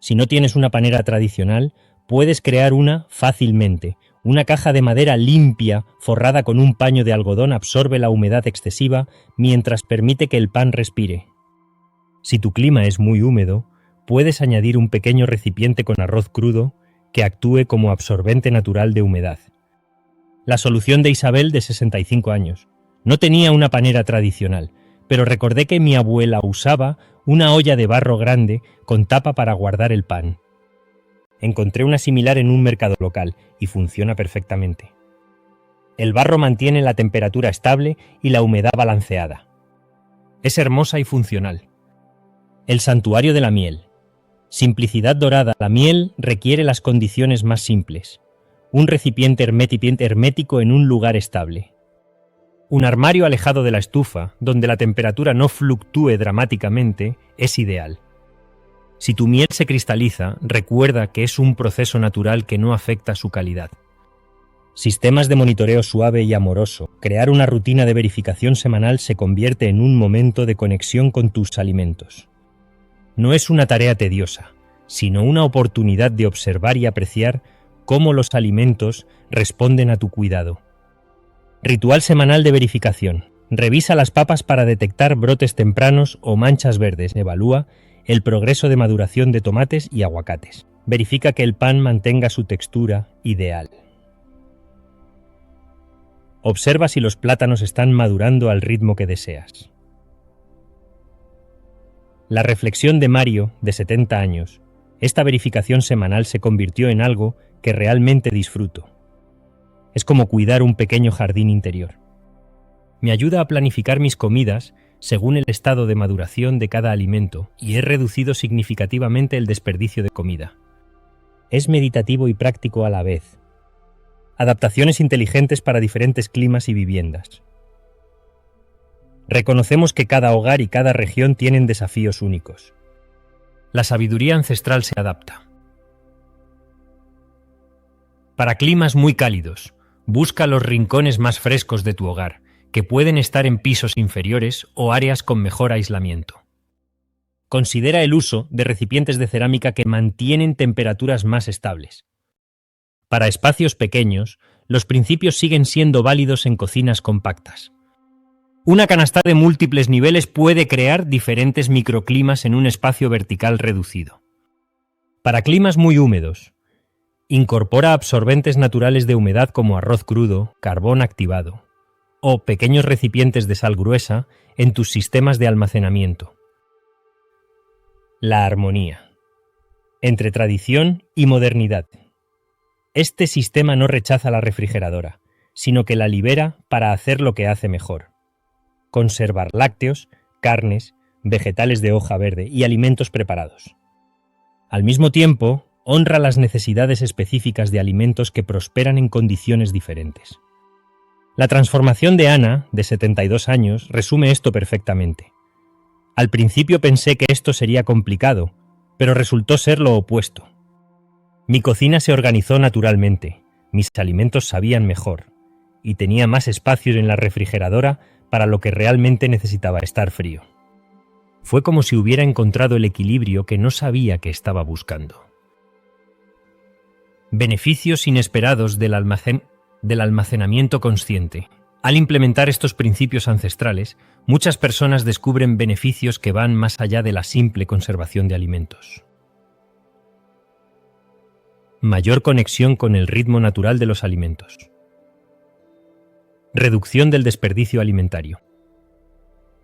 Si no tienes una panera tradicional, puedes crear una fácilmente. Una caja de madera limpia, forrada con un paño de algodón, absorbe la humedad excesiva mientras permite que el pan respire. Si tu clima es muy húmedo, puedes añadir un pequeño recipiente con arroz crudo que actúe como absorbente natural de humedad. La solución de Isabel, de 65 años. No tenía una panera tradicional, pero recordé que mi abuela usaba una olla de barro grande con tapa para guardar el pan. Encontré una similar en un mercado local y funciona perfectamente. El barro mantiene la temperatura estable y la humedad balanceada. Es hermosa y funcional. El santuario de la miel. Simplicidad dorada. La miel requiere las condiciones más simples. Un recipiente hermético en un lugar estable. Un armario alejado de la estufa, donde la temperatura no fluctúe dramáticamente, es ideal. Si tu miel se cristaliza, recuerda que es un proceso natural que no afecta su calidad. Sistemas de monitoreo suave y amoroso. Crear una rutina de verificación semanal se convierte en un momento de conexión con tus alimentos. No es una tarea tediosa, sino una oportunidad de observar y apreciar cómo los alimentos responden a tu cuidado. Ritual semanal de verificación. Revisa las papas para detectar brotes tempranos o manchas verdes. Evalúa el progreso de maduración de tomates y aguacates. Verifica que el pan mantenga su textura ideal. Observa si los plátanos están madurando al ritmo que deseas. La reflexión de Mario, de 70 años. Esta verificación semanal se convirtió en algo que realmente disfruto. Es como cuidar un pequeño jardín interior. Me ayuda a planificar mis comidas según el estado de maduración de cada alimento y he reducido significativamente el desperdicio de comida. Es meditativo y práctico a la vez. Adaptaciones inteligentes para diferentes climas y viviendas. Reconocemos que cada hogar y cada región tienen desafíos únicos. La sabiduría ancestral se adapta. Para climas muy cálidos, busca los rincones más frescos de tu hogar, que pueden estar en pisos inferiores o áreas con mejor aislamiento. Considera el uso de recipientes de cerámica que mantienen temperaturas más estables. Para espacios pequeños, los principios siguen siendo válidos en cocinas compactas. Una canasta de múltiples niveles puede crear diferentes microclimas en un espacio vertical reducido. Para climas muy húmedos, incorpora absorbentes naturales de humedad como arroz crudo, carbón activado o pequeños recipientes de sal gruesa en tus sistemas de almacenamiento. La armonía. Entre tradición y modernidad. Este sistema no rechaza la refrigeradora, sino que la libera para hacer lo que hace mejor. Conservar lácteos, carnes, vegetales de hoja verde y alimentos preparados. Al mismo tiempo, honra las necesidades específicas de alimentos que prosperan en condiciones diferentes. La transformación de Ana, de 72 años, resume esto perfectamente. Al principio pensé que esto sería complicado, pero resultó ser lo opuesto. Mi cocina se organizó naturalmente, mis alimentos sabían mejor, y tenía más espacio en la refrigeradora para lo que realmente necesitaba estar frío. Fue como si hubiera encontrado el equilibrio que no sabía que estaba buscando. Beneficios inesperados del almacenamiento consciente. Al implementar estos principios ancestrales, muchas personas descubren beneficios que van más allá de la simple conservación de alimentos. Mayor conexión con el ritmo natural de los alimentos. Reducción del desperdicio alimentario.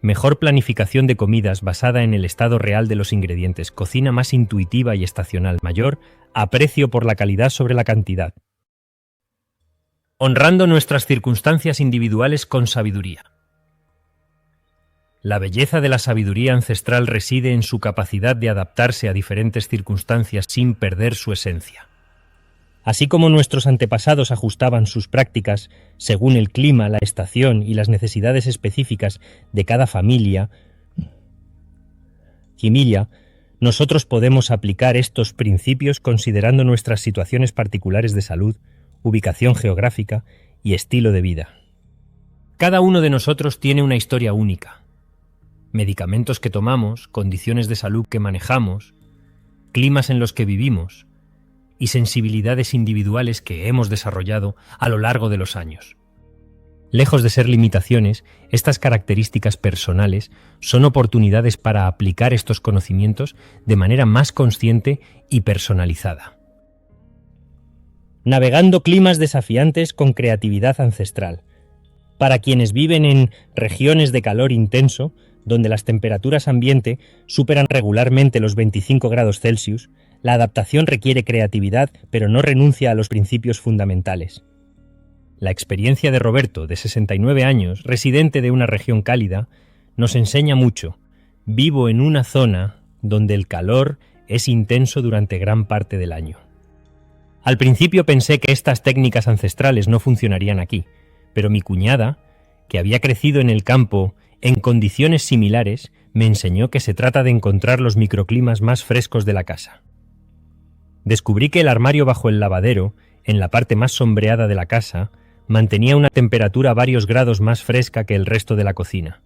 Mejor planificación de comidas basada en el estado real de los ingredientes, cocina más intuitiva y estacional, mayor aprecio por la calidad sobre la cantidad. Honrando nuestras circunstancias individuales con sabiduría. La belleza de la sabiduría ancestral reside en su capacidad de adaptarse a diferentes circunstancias sin perder su esencia. Así como nuestros antepasados ajustaban sus prácticas según el clima, la estación y las necesidades específicas de cada familia, nosotros podemos aplicar estos principios considerando nuestras situaciones particulares de salud, ubicación geográfica y estilo de vida. Cada uno de nosotros tiene una historia única. Medicamentos que tomamos, condiciones de salud que manejamos, climas en los que vivimos y sensibilidades individuales que hemos desarrollado a lo largo de los años. Lejos de ser limitaciones, estas características personales son oportunidades para aplicar estos conocimientos de manera más consciente y personalizada. Navegando climas desafiantes con creatividad ancestral. Para quienes viven en regiones de calor intenso, donde las temperaturas ambiente superan regularmente los 25 grados Celsius, la adaptación requiere creatividad, pero no renuncia a los principios fundamentales. La experiencia de Roberto, de 69 años, residente de una región cálida, nos enseña mucho. Vivo en una zona donde el calor es intenso durante gran parte del año. Al principio pensé que estas técnicas ancestrales no funcionarían aquí, pero mi cuñada, que había crecido en el campo en condiciones similares, me enseñó que se trata de encontrar los microclimas más frescos de la casa. Descubrí que el armario bajo el lavadero, en la parte más sombreada de la casa, mantenía una temperatura varios grados más fresca que el resto de la cocina.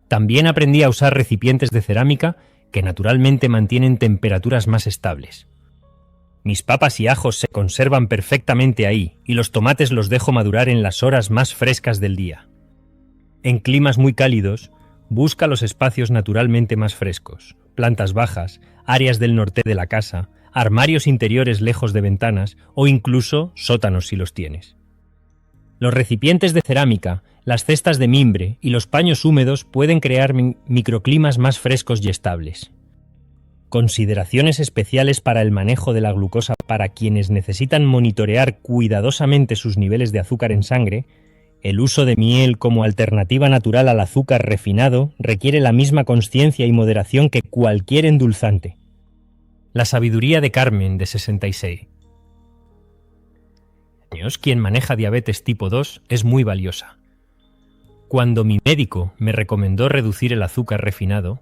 También aprendí a usar recipientes de cerámica que naturalmente mantienen temperaturas más estables. Mis papas y ajos se conservan perfectamente ahí y los tomates los dejo madurar en las horas más frescas del día. En climas muy cálidos, busca los espacios naturalmente más frescos, plantas bajas, áreas del norte de la casa, armarios interiores lejos de ventanas o incluso sótanos si los tienes. Los recipientes de cerámica, las cestas de mimbre y los paños húmedos pueden crear microclimas más frescos y estables. Consideraciones especiales para el manejo de la glucosa para quienes necesitan monitorear cuidadosamente sus niveles de azúcar en sangre. El uso de miel como alternativa natural al azúcar refinado requiere la misma consciencia y moderación que cualquier endulzante. La sabiduría de Carmen, de 66 años, quien maneja diabetes tipo 2, es muy valiosa. Cuando mi médico me recomendó reducir el azúcar refinado,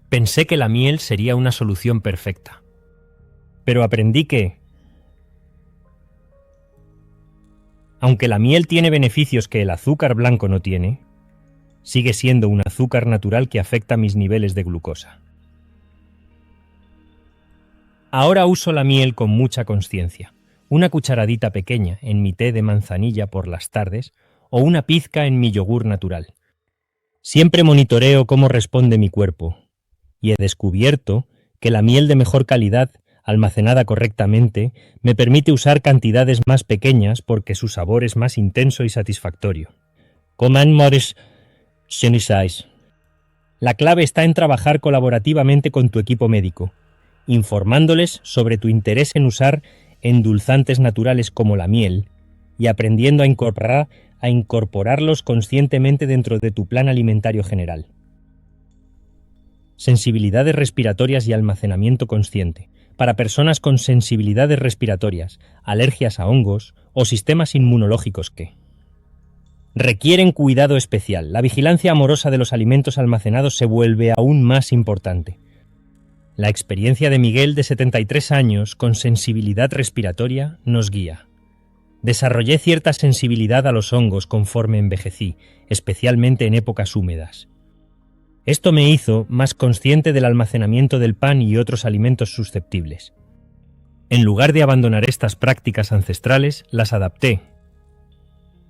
pensé que la miel sería una solución perfecta. Pero aprendí que, aunque la miel tiene beneficios que el azúcar blanco no tiene, sigue siendo un azúcar natural que afecta mis niveles de glucosa. Ahora uso la miel con mucha consciencia. Una cucharadita pequeña en mi té de manzanilla por las tardes o una pizca en mi yogur natural. Siempre monitoreo cómo responde mi cuerpo y he descubierto que la miel de mejor calidad, almacenada correctamente, me permite usar cantidades más pequeñas porque su sabor es más intenso y satisfactorio. Coman Morris Senisize. La clave está en trabajar colaborativamente con tu equipo médico, informándoles sobre tu interés en usar endulzantes naturales como la miel y aprendiendo a incorporarlos conscientemente dentro de tu plan alimentario general. Sensibilidades respiratorias y almacenamiento consciente. Para personas con sensibilidades respiratorias, alergias a hongos o sistemas inmunológicos que Requieren cuidado especial. La vigilancia amorosa de los alimentos almacenados se vuelve aún más importante. La experiencia de Miguel, de 73 años, con sensibilidad respiratoria, nos guía. Desarrollé cierta sensibilidad a los hongos conforme envejecí, especialmente en épocas húmedas. Esto me hizo más consciente del almacenamiento del pan y otros alimentos susceptibles. En lugar de abandonar estas prácticas ancestrales, las adapté.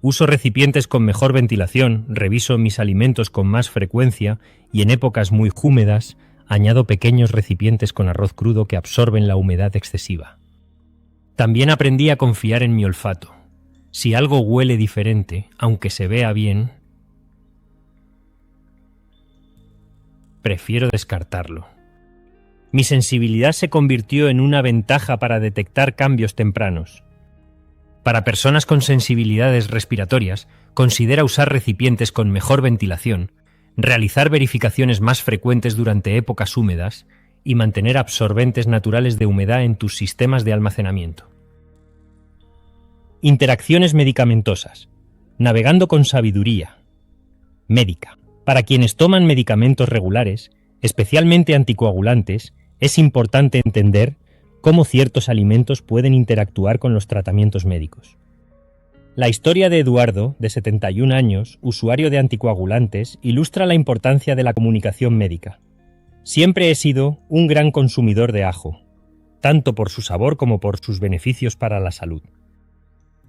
Uso recipientes con mejor ventilación, reviso mis alimentos con más frecuencia y en épocas muy húmedas añado pequeños recipientes con arroz crudo que absorben la humedad excesiva. También aprendí a confiar en mi olfato. Si algo huele diferente, aunque se vea bien, prefiero descartarlo. Mi sensibilidad se convirtió en una ventaja para detectar cambios tempranos. Para personas con sensibilidades respiratorias, considera usar recipientes con mejor ventilación, realizar verificaciones más frecuentes durante épocas húmedas y mantener absorbentes naturales de humedad en tus sistemas de almacenamiento. Interacciones medicamentosas. Navegando con sabiduría. Médica. Para quienes toman medicamentos regulares, especialmente anticoagulantes, es importante entender cómo ciertos alimentos pueden interactuar con los tratamientos médicos. La historia de Eduardo, de 71 años, usuario de anticoagulantes, ilustra la importancia de la comunicación médica. Siempre he sido un gran consumidor de ajo, tanto por su sabor como por sus beneficios para la salud.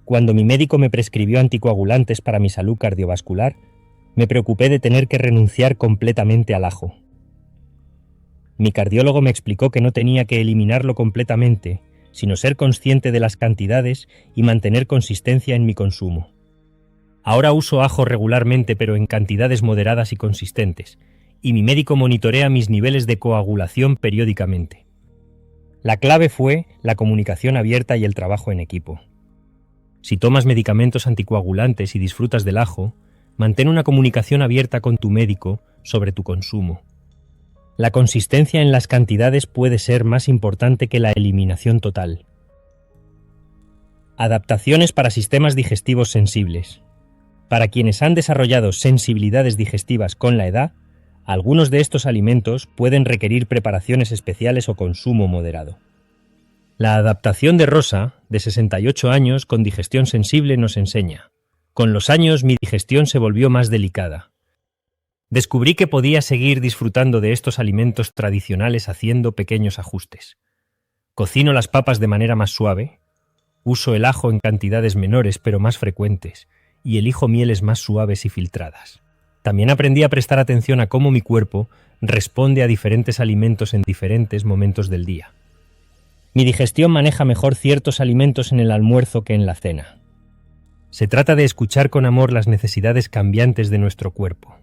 Cuando mi médico me prescribió anticoagulantes para mi salud cardiovascular, me preocupé de tener que renunciar completamente al ajo. Mi cardiólogo me explicó que no tenía que eliminarlo completamente, sino ser consciente de las cantidades y mantener consistencia en mi consumo. Ahora uso ajo regularmente, pero en cantidades moderadas y consistentes, y mi médico monitorea mis niveles de coagulación periódicamente. La clave fue la comunicación abierta y el trabajo en equipo. Si tomas medicamentos anticoagulantes y disfrutas del ajo, mantén una comunicación abierta con tu médico sobre tu consumo. La consistencia en las cantidades puede ser más importante que la eliminación total. Adaptaciones para sistemas digestivos sensibles. Para quienes han desarrollado sensibilidades digestivas con la edad, algunos de estos alimentos pueden requerir preparaciones especiales o consumo moderado. La adaptación de Rosa, de 68 años, con digestión sensible, nos enseña: con los años mi digestión se volvió más delicada. Descubrí que podía seguir disfrutando de estos alimentos tradicionales haciendo pequeños ajustes. Cocino las papas de manera más suave, uso el ajo en cantidades menores pero más frecuentes, y elijo mieles más suaves y filtradas. También aprendí a prestar atención a cómo mi cuerpo responde a diferentes alimentos en diferentes momentos del día. Mi digestión maneja mejor ciertos alimentos en el almuerzo que en la cena. Se trata de escuchar con amor las necesidades cambiantes de nuestro cuerpo.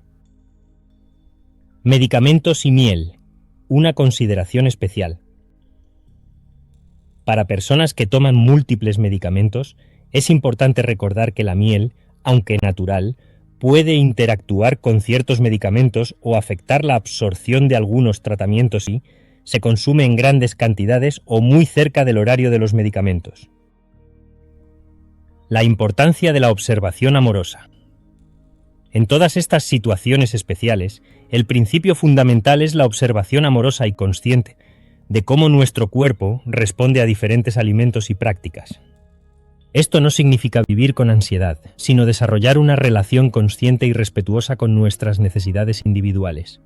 Medicamentos y miel. Una consideración especial. Para personas que toman múltiples medicamentos, es importante recordar que la miel, aunque natural, puede interactuar con ciertos medicamentos o afectar la absorción de algunos tratamientos si se consume en grandes cantidades o muy cerca del horario de los medicamentos. La importancia de la observación amorosa. En todas estas situaciones especiales, el principio fundamental es la observación amorosa y consciente de cómo nuestro cuerpo responde a diferentes alimentos y prácticas. Esto no significa vivir con ansiedad, sino desarrollar una relación consciente y respetuosa con nuestras necesidades individuales.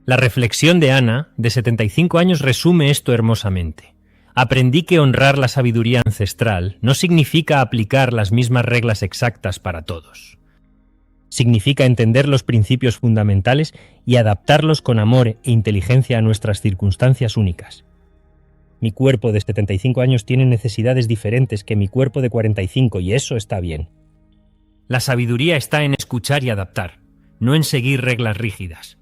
La reflexión de Ana, de 75 años, resume esto hermosamente. Aprendí que honrar la sabiduría ancestral no significa aplicar las mismas reglas exactas para todos. Significa entender los principios fundamentales y adaptarlos con amor e inteligencia a nuestras circunstancias únicas. Mi cuerpo de 75 años tiene necesidades diferentes que mi cuerpo de 45 y eso está bien. La sabiduría está en escuchar y adaptar, no en seguir reglas rígidas.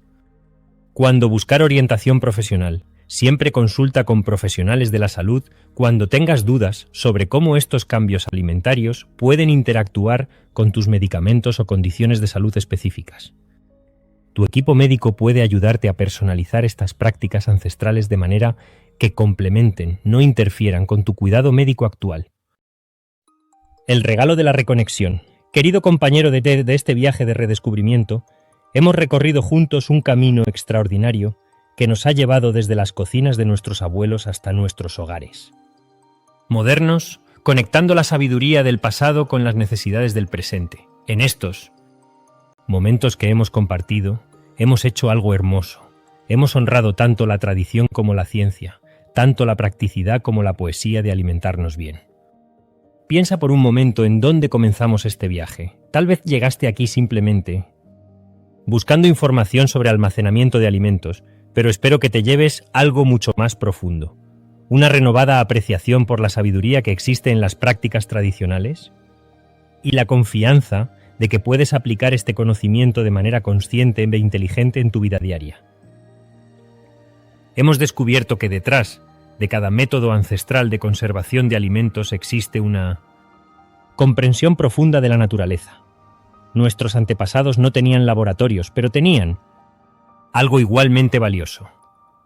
Cuando buscar orientación profesional, siempre consulta con profesionales de la salud cuando tengas dudas sobre cómo estos cambios alimentarios pueden interactuar con tus medicamentos o condiciones de salud específicas. Tu equipo médico puede ayudarte a personalizar estas prácticas ancestrales de manera que complementen, no interfieran con tu cuidado médico actual. El regalo de la reconexión. Querido compañero de este viaje de redescubrimiento, hemos recorrido juntos un camino extraordinario que nos ha llevado desde las cocinas de nuestros abuelos hasta nuestros hogares. Modernos, conectando la sabiduría del pasado con las necesidades del presente. En estos momentos que hemos compartido, hemos hecho algo hermoso. Hemos honrado tanto la tradición como la ciencia, tanto la practicidad como la poesía de alimentarnos bien. Piensa por un momento en dónde comenzamos este viaje. Tal vez llegaste aquí simplemente buscando información sobre almacenamiento de alimentos, pero espero que te lleves algo mucho más profundo. Una renovada apreciación por la sabiduría que existe en las prácticas tradicionales y la confianza de que puedes aplicar este conocimiento de manera consciente e inteligente en tu vida diaria. Hemos descubierto que detrás de cada método ancestral de conservación de alimentos existe una comprensión profunda de la naturaleza. Nuestros antepasados no tenían laboratorios, pero tenían algo igualmente valioso: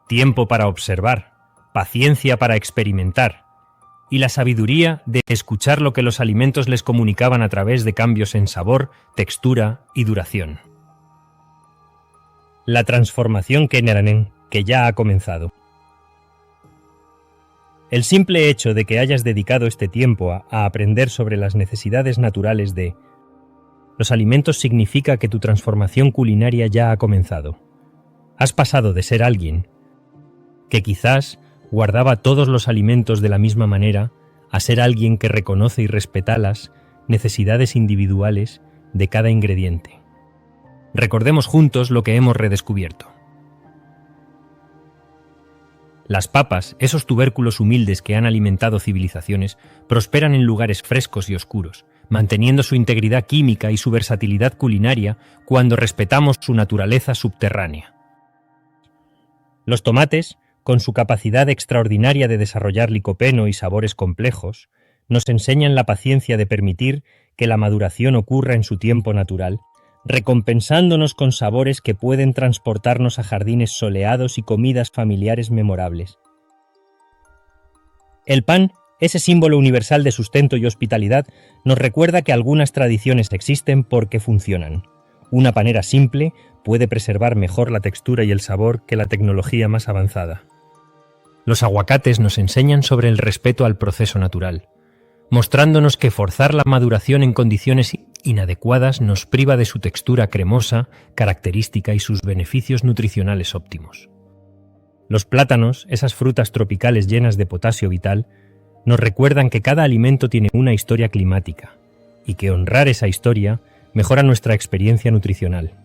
tiempo para observar, paciencia para experimentar y la sabiduría de escuchar lo que los alimentos les comunicaban a través de cambios en sabor, textura y duración. La transformación que ya ha comenzado. El simple hecho de que hayas dedicado este tiempo a aprender sobre las necesidades naturales de los alimentos significa que tu transformación culinaria ya ha comenzado. Has pasado de ser alguien que quizás guardaba todos los alimentos de la misma manera a ser alguien que reconoce y respeta las necesidades individuales de cada ingrediente. Recordemos juntos lo que hemos redescubierto. Las papas, esos tubérculos humildes que han alimentado civilizaciones, prosperan en lugares frescos y oscuros, manteniendo su integridad química y su versatilidad culinaria cuando respetamos su naturaleza subterránea. Los tomates, con su capacidad extraordinaria de desarrollar licopeno y sabores complejos, nos enseñan la paciencia de permitir que la maduración ocurra en su tiempo natural, recompensándonos con sabores que pueden transportarnos a jardines soleados y comidas familiares memorables. El pan, ese símbolo universal de sustento y hospitalidad, nos recuerda que algunas tradiciones existen porque funcionan. Una panera simple puede preservar mejor la textura y el sabor que la tecnología más avanzada. Los aguacates nos enseñan sobre el respeto al proceso natural, mostrándonos que forzar la maduración en condiciones inadecuadas nos priva de su textura cremosa, característica y sus beneficios nutricionales óptimos. Los plátanos, esas frutas tropicales llenas de potasio vital, nos recuerdan que cada alimento tiene una historia climática y que honrar esa historia mejora nuestra experiencia nutricional.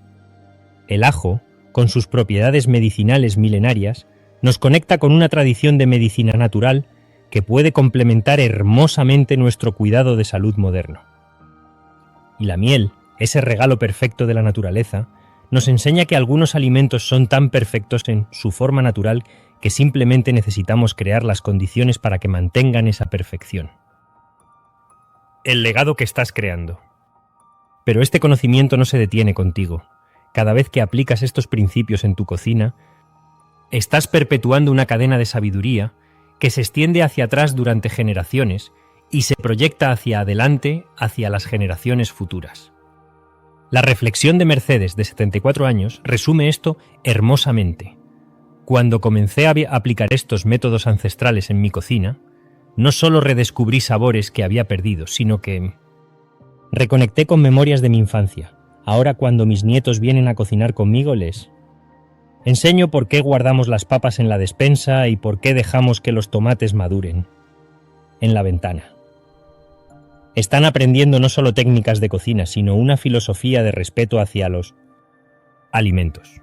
El ajo, con sus propiedades medicinales milenarias, nos conecta con una tradición de medicina natural que puede complementar hermosamente nuestro cuidado de salud moderno. Y la miel, ese regalo perfecto de la naturaleza, nos enseña que algunos alimentos son tan perfectos en su forma natural que simplemente necesitamos crear las condiciones para que mantengan esa perfección. El legado que estás creando. Pero este conocimiento no se detiene contigo. Cada vez que aplicas estos principios en tu cocina, estás perpetuando una cadena de sabiduría que se extiende hacia atrás durante generaciones y se proyecta hacia adelante hacia las generaciones futuras. La reflexión de Mercedes, de 74 años, resume esto hermosamente. Cuando comencé a aplicar estos métodos ancestrales en mi cocina, no solo redescubrí sabores que había perdido, sino que reconecté con memorias de mi infancia. Ahora, cuando mis nietos vienen a cocinar conmigo, les enseño por qué guardamos las papas en la despensa y por qué dejamos que los tomates maduren en la ventana. Están aprendiendo no solo técnicas de cocina, sino una filosofía de respeto hacia los alimentos.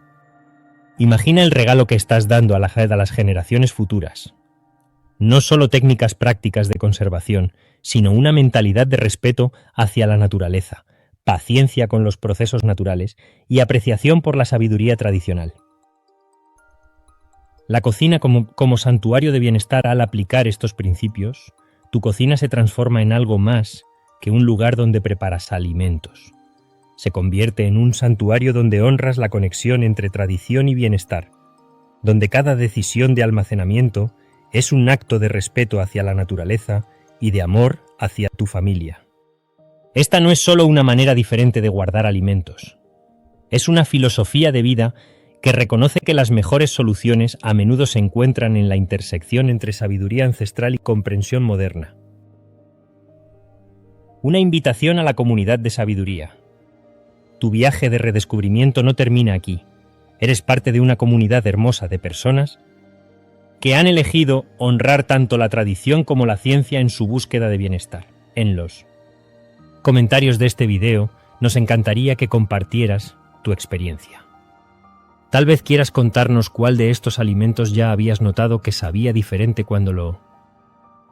Imagina el regalo que estás dando a las generaciones futuras. No solo técnicas prácticas de conservación, sino una mentalidad de respeto hacia la naturaleza, paciencia con los procesos naturales y apreciación por la sabiduría tradicional. La cocina como santuario de bienestar. Al aplicar estos principios, tu cocina se transforma en algo más que un lugar donde preparas alimentos. Se convierte en un santuario donde honras la conexión entre tradición y bienestar, donde cada decisión de almacenamiento es un acto de respeto hacia la naturaleza y de amor hacia tu familia. Esta no es solo una manera diferente de guardar alimentos. Es una filosofía de vida que reconoce que las mejores soluciones a menudo se encuentran en la intersección entre sabiduría ancestral y comprensión moderna. Una invitación a la comunidad de sabiduría. Tu viaje de redescubrimiento no termina aquí. Eres parte de una comunidad hermosa de personas que han elegido honrar tanto la tradición como la ciencia en su búsqueda de bienestar. En los comentarios de este video nos encantaría que compartieras tu experiencia. Tal vez quieras contarnos cuál de estos alimentos ya habías notado que sabía diferente cuando lo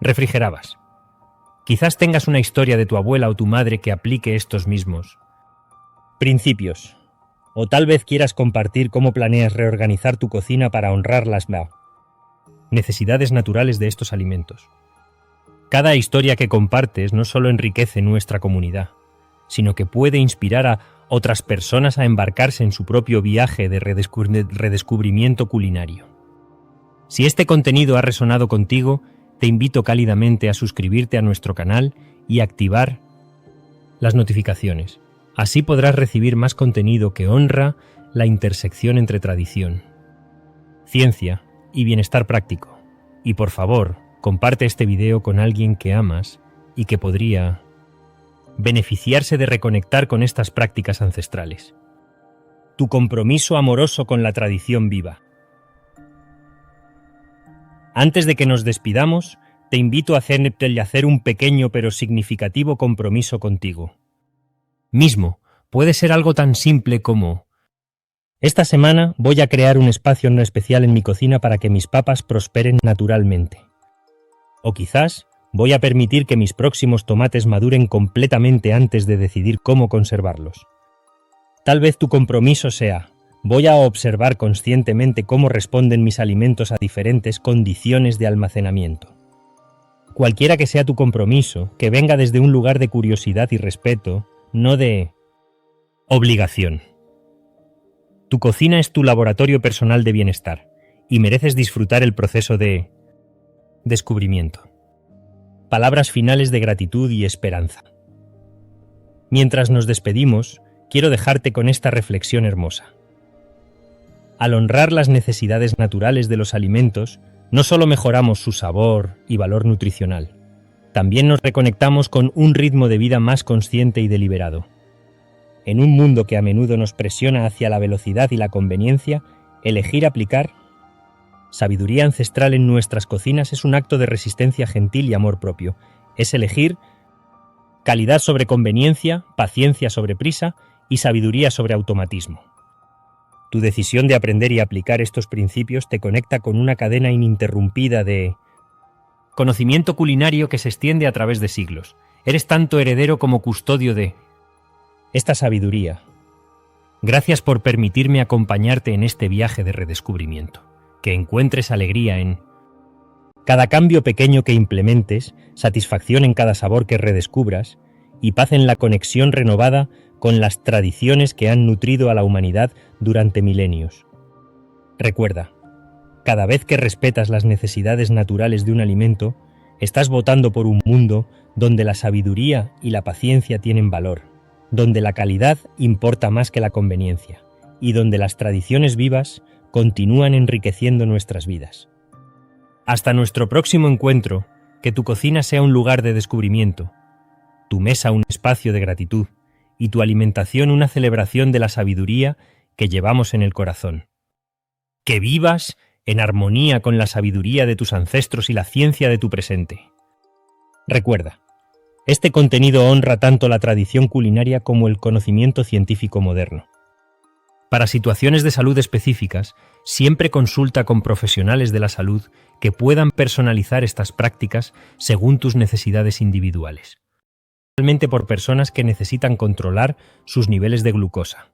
refrigerabas. Quizás tengas una historia de tu abuela o tu madre que aplique estos mismos principios. O tal vez quieras compartir cómo planeas reorganizar tu cocina para honrar las necesidades naturales de estos alimentos. Cada historia que compartes no solo enriquece nuestra comunidad, sino que puede inspirar a otras personas a embarcarse en su propio viaje de redescubrimiento culinario. Si este contenido ha resonado contigo, te invito cálidamente a suscribirte a nuestro canal y activar las notificaciones. Así podrás recibir más contenido que honra la intersección entre tradición, ciencia y bienestar práctico. Y por favor, comparte este video con alguien que amas y que podría beneficiarse de reconectar con estas prácticas ancestrales. Tu compromiso amoroso con la tradición viva. Antes de que nos despidamos, te invito a hacer un pequeño pero significativo compromiso contigo mismo. Puede ser algo tan simple como: esta semana voy a crear un espacio no especial en mi cocina para que mis papas prosperen naturalmente. O quizás voy a permitir que mis próximos tomates maduren completamente antes de decidir cómo conservarlos. Tal vez tu compromiso sea: voy a observar conscientemente cómo responden mis alimentos a diferentes condiciones de almacenamiento. Cualquiera que sea tu compromiso, que venga desde un lugar de curiosidad y respeto, no de obligación. Tu cocina es tu laboratorio personal de bienestar y mereces disfrutar el proceso de descubrimiento. Palabras finales de gratitud y esperanza. Mientras nos despedimos, quiero dejarte con esta reflexión hermosa. Al honrar las necesidades naturales de los alimentos, no solo mejoramos su sabor y valor nutricional, también nos reconectamos con un ritmo de vida más consciente y deliberado. En un mundo que a menudo nos presiona hacia la velocidad y la conveniencia, elegir aplicar sabiduría ancestral en nuestras cocinas es un acto de resistencia gentil y amor propio. Es elegir calidad sobre conveniencia, paciencia sobre prisa y sabiduría sobre automatismo. Tu decisión de aprender y aplicar estos principios te conecta con una cadena ininterrumpida de conocimiento culinario que se extiende a través de siglos. Eres tanto heredero como custodio de esta sabiduría. Gracias por permitirme acompañarte en este viaje de redescubrimiento. Que encuentres alegría en cada cambio pequeño que implementes, satisfacción en cada sabor que redescubras y paz en la conexión renovada con las tradiciones que han nutrido a la humanidad durante milenios. Recuerda, cada vez que respetas las necesidades naturales de un alimento, estás votando por un mundo donde la sabiduría y la paciencia tienen valor, donde la calidad importa más que la conveniencia y donde las tradiciones vivas continúan enriqueciendo nuestras vidas. Hasta nuestro próximo encuentro, que tu cocina sea un lugar de descubrimiento, tu mesa un espacio de gratitud y tu alimentación una celebración de la sabiduría que llevamos en el corazón. Que vivas en armonía con la sabiduría de tus ancestros y la ciencia de tu presente. Recuerda, este contenido honra tanto la tradición culinaria como el conocimiento científico moderno. Para situaciones de salud específicas, siempre consulta con profesionales de la salud que puedan personalizar estas prácticas según tus necesidades individuales. Especialmente por personas que necesitan controlar sus niveles de glucosa.